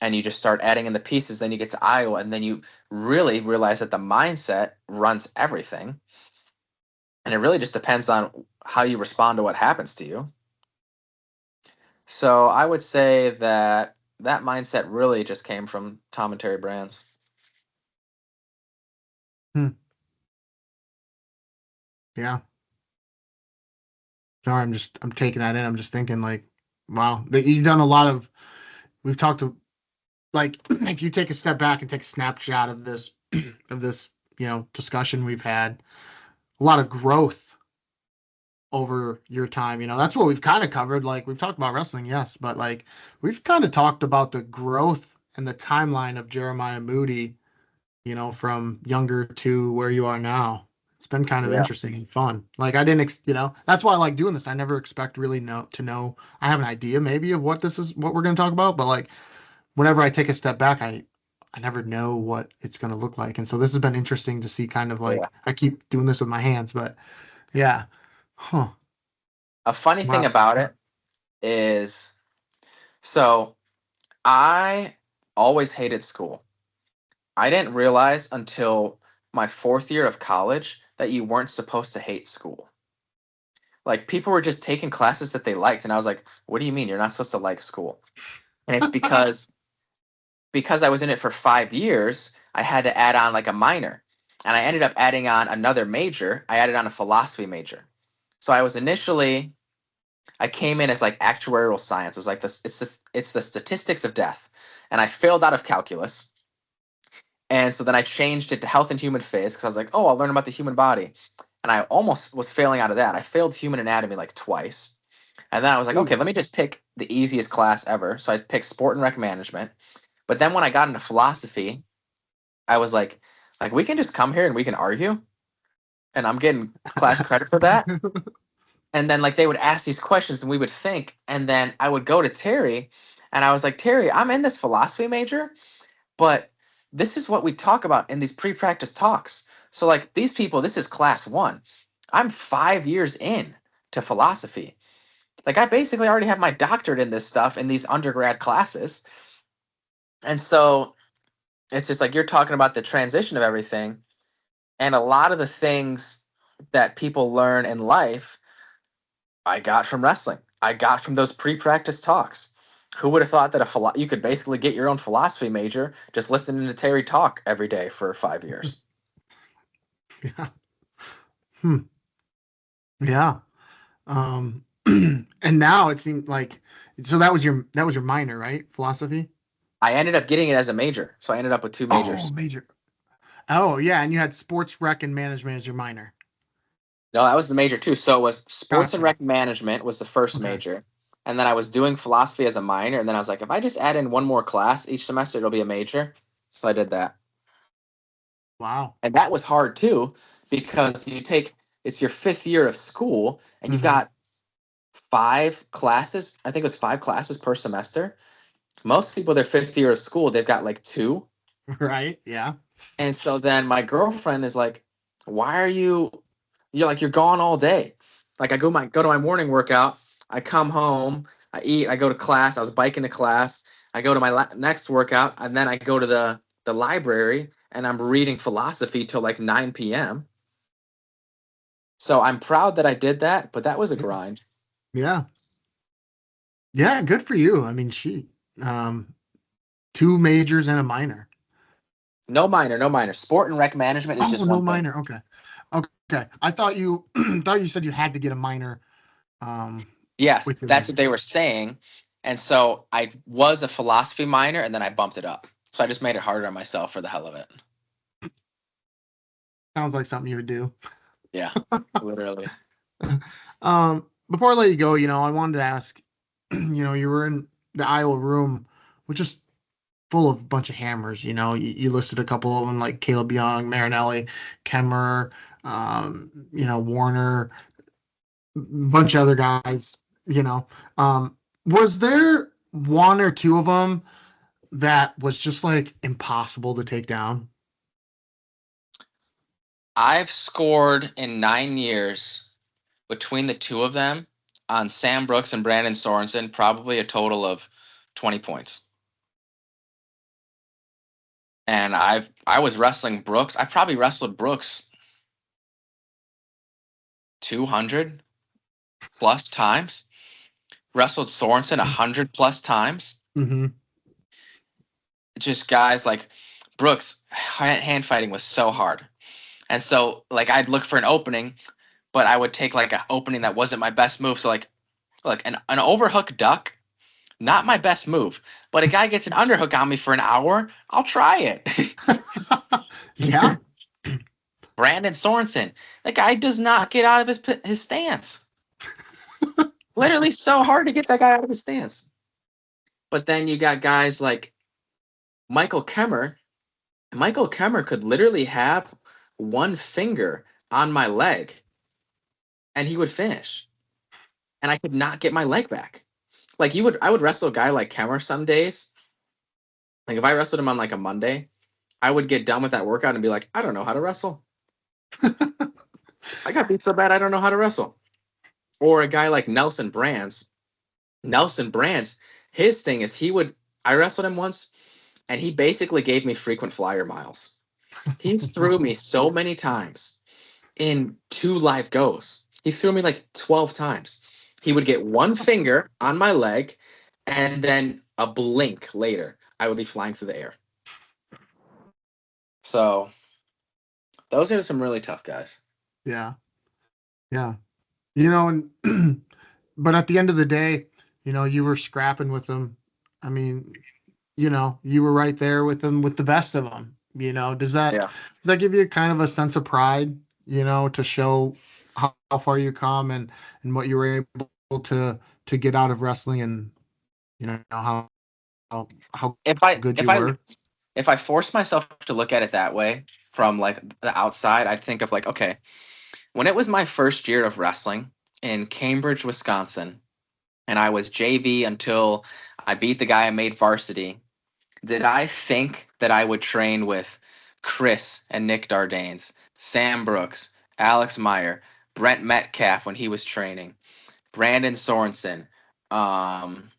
And you just start adding in the pieces. Then you get to Iowa. And then you really realize that the mindset runs everything. And it really just depends on how you respond to what happens to you. So I would say that that mindset really just came from Tom and Terry Brands. Hmm. Yeah. Sorry, I'm taking that in. I'm just thinking like, wow, that you've done a lot of. We've talked to like if you take a step back and take a snapshot of this of this discussion we've had, a lot of growth over your time. That's what we've kind of covered. Like we've talked about wrestling, yes, but like we've kind of talked about the growth and the timeline of Jeremiah Moody, from younger to where you are now. It's been kind of Yeah. interesting and fun. Like I didn't, that's why I like doing this. I never expect really know. I have an idea maybe of what we're going to talk about, but like whenever I take a step back, I never know what it's going to look like. And so this has been interesting to see kind of Yeah. like I keep doing this with my hands, but yeah. Huh. A funny thing Wow. about it is so I always hated school. I didn't realize until my fourth year of college that you weren't supposed to hate school. Like people were just taking classes that they liked, and I was like, "What do you mean you're not supposed to like school?" And it's because I was in it for 5 years, I had to add on like a minor, and I ended up adding on another major. I added on a philosophy major. So I came in as like actuarial science. It's like this. It's the statistics of death, and I failed out of calculus. And so then I changed it to health and human phys because I was like, oh, I'll learn about the human body. And I almost was failing out of that. I failed human anatomy like twice. And then I was like, okay, Ooh. let me just pick the easiest class ever. So I picked sport and rec management. But then when I got into philosophy, I was like we can just come here and we can argue, and I'm getting class credit for that. And then like they would ask these questions and we would think, and then I would go to Terry, and I was like, Terry, I'm in this philosophy major, but this is what we talk about in these pre-practice talks. So like these people, this is class one. I'm 5 years in to philosophy. Like I basically already have my doctorate in this stuff in these undergrad classes. And so it's just like you're talking about the transition of everything. And a lot of the things that people learn in life, I got from wrestling. I got from those pre-practice talks. Who would have thought that you could basically get your own philosophy major just listening to Terry talk every day for 5 years? Yeah. Hmm. Yeah. And now it seemed like so that was your minor, right? Philosophy? I ended up getting it as a major, so I ended up with two Oh, majors. major. Oh, yeah, and you had sports rec and management as your minor. No, that was the major too. So it was sports and Gotcha. rec management was the first Okay. major, and then I was doing philosophy as a minor, and then I was like, if I just add in one more class each semester, it'll be a major. So I did that. Wow. And that was hard too because it's your 5th year of school and you've Hmm. got 5 classes. I think it was 5 classes per semester. Most people, their 5th year of school, they've got like two. Right. Yeah. And so then my girlfriend is like, why are you're gone all day? Like I go to my morning workout, I come home, I eat, I go to class, I was biking to class, I go to my next workout, and then I go to the library and I'm reading philosophy till like 9 p.m. So I'm proud that I did that, but that was a grind. Yeah. Yeah. Good for you. I mean, um, two majors and a minor. No minor, no minor. Sport and rec management is Oh, just no one thing. minor. Okay. Okay. I thought you thought you said you had to get a minor um Yes, with your that's what major. they were saying. And so I was a philosophy minor and then I bumped it up. So I just made it harder on myself for the hell of it. Sounds like something you would do. Yeah, literally. Before I let you go, I wanted to ask, you were in the Iowa room, which is full of a bunch of hammers. You listed a couple of them like Caleb Young, Marinelli, Kemmer, Warner, a bunch of other guys. You know, was there one or two of them that was just like impossible to take down? I've scored in 9 years between the two of them on Sam Brooks and Brandon Sorensen, probably a total of 20 points. And I was wrestling Brooks. I probably wrestled Brooks 200 plus times. Wrestled Sorensen 100 plus times. Mm-hmm. Just guys like Brooks, hand fighting was so hard. And so like I'd look for an opening, but I would take like an opening that wasn't my best move. So like an overhook duck, not my best move. But a guy gets an underhook on me for an hour, I'll try it. Yeah. Brandon Sorensen, that guy does not get out of his stance. Literally so hard to get that guy out of his stance. But then you got guys like Michael Kemmer. Michael Kemmer could literally have one finger on my leg and he would finish. And I could not get my leg back. Like I would wrestle a guy like Kemmer some days. Like if I wrestled him on like a Monday, I would get done with that workout and be like, I don't know how to wrestle. I got beat so bad I don't know how to wrestle. Or a guy like Nelson Brands. Nelson Brands, his thing is I wrestled him once and he basically gave me frequent flyer miles. He threw me so many times in 2 live goes. He threw me like 12 times. He would get one finger on my leg, and then a blink later, I would be flying through the air. So those are some really tough guys. Yeah. Yeah. And but at the end of the day, you were scrapping with them. I mean, you were right there with them with the best of them. Does Yeah. that give you kind of a sense of pride, to show how far you come and what you were able to get out of wrestling and how If I good if you I were? if I force myself to look at it that way from like the outside, I'd think of like, okay, when it was my first year of wrestling in Cambridge, Wisconsin, and I was JV until I beat the guy I made varsity, did I think that I would train with Chris and Nick Dardanes, Sam Brooks, Alex Meyer, Brent Metcalf when he was training, Brandon Sorensen? Um,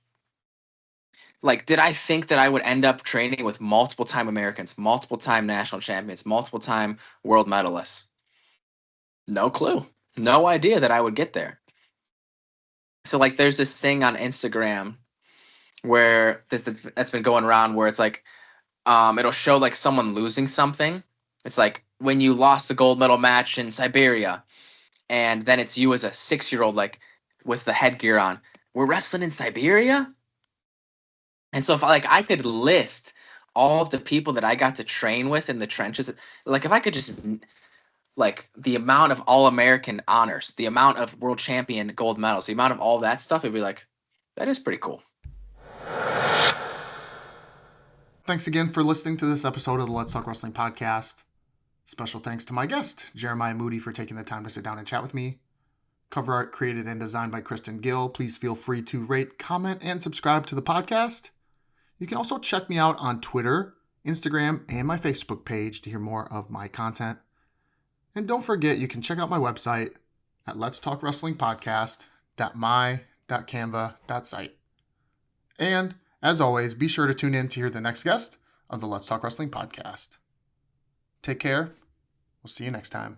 like, did I think that I would end up training with multiple time Americans, multiple time national champions, multiple time world medalists? No clue. No idea that I would get there. So, like, there's this thing on Instagram where that's been going around where it's like, it'll show like someone losing something. It's like when you lost the gold medal match in Siberia, and then it's you as a 6-year old, like with the headgear on. We're wrestling in Siberia, and so if I could list all of the people that I got to train with in the trenches, like if I could just like the amount of all American honors, the amount of world champion gold medals, the amount of all that stuff, it'd be like, that is pretty cool. Thanks again for listening to this episode of the Let's Talk Wrestling podcast. Special thanks to my guest, Jeremiah Moody, for taking the time to sit down and chat with me. Cover art created and designed by Kristen Gill. Please feel free to rate, comment, and subscribe to the podcast. You can also check me out on Twitter, Instagram, and my Facebook page to hear more of my content. And don't forget, you can check out my website at letstalkwrestlingpodcast.my.canva.site. And, as always, be sure to tune in to hear the next guest of the Let's Talk Wrestling podcast. Take care. We'll see you next time.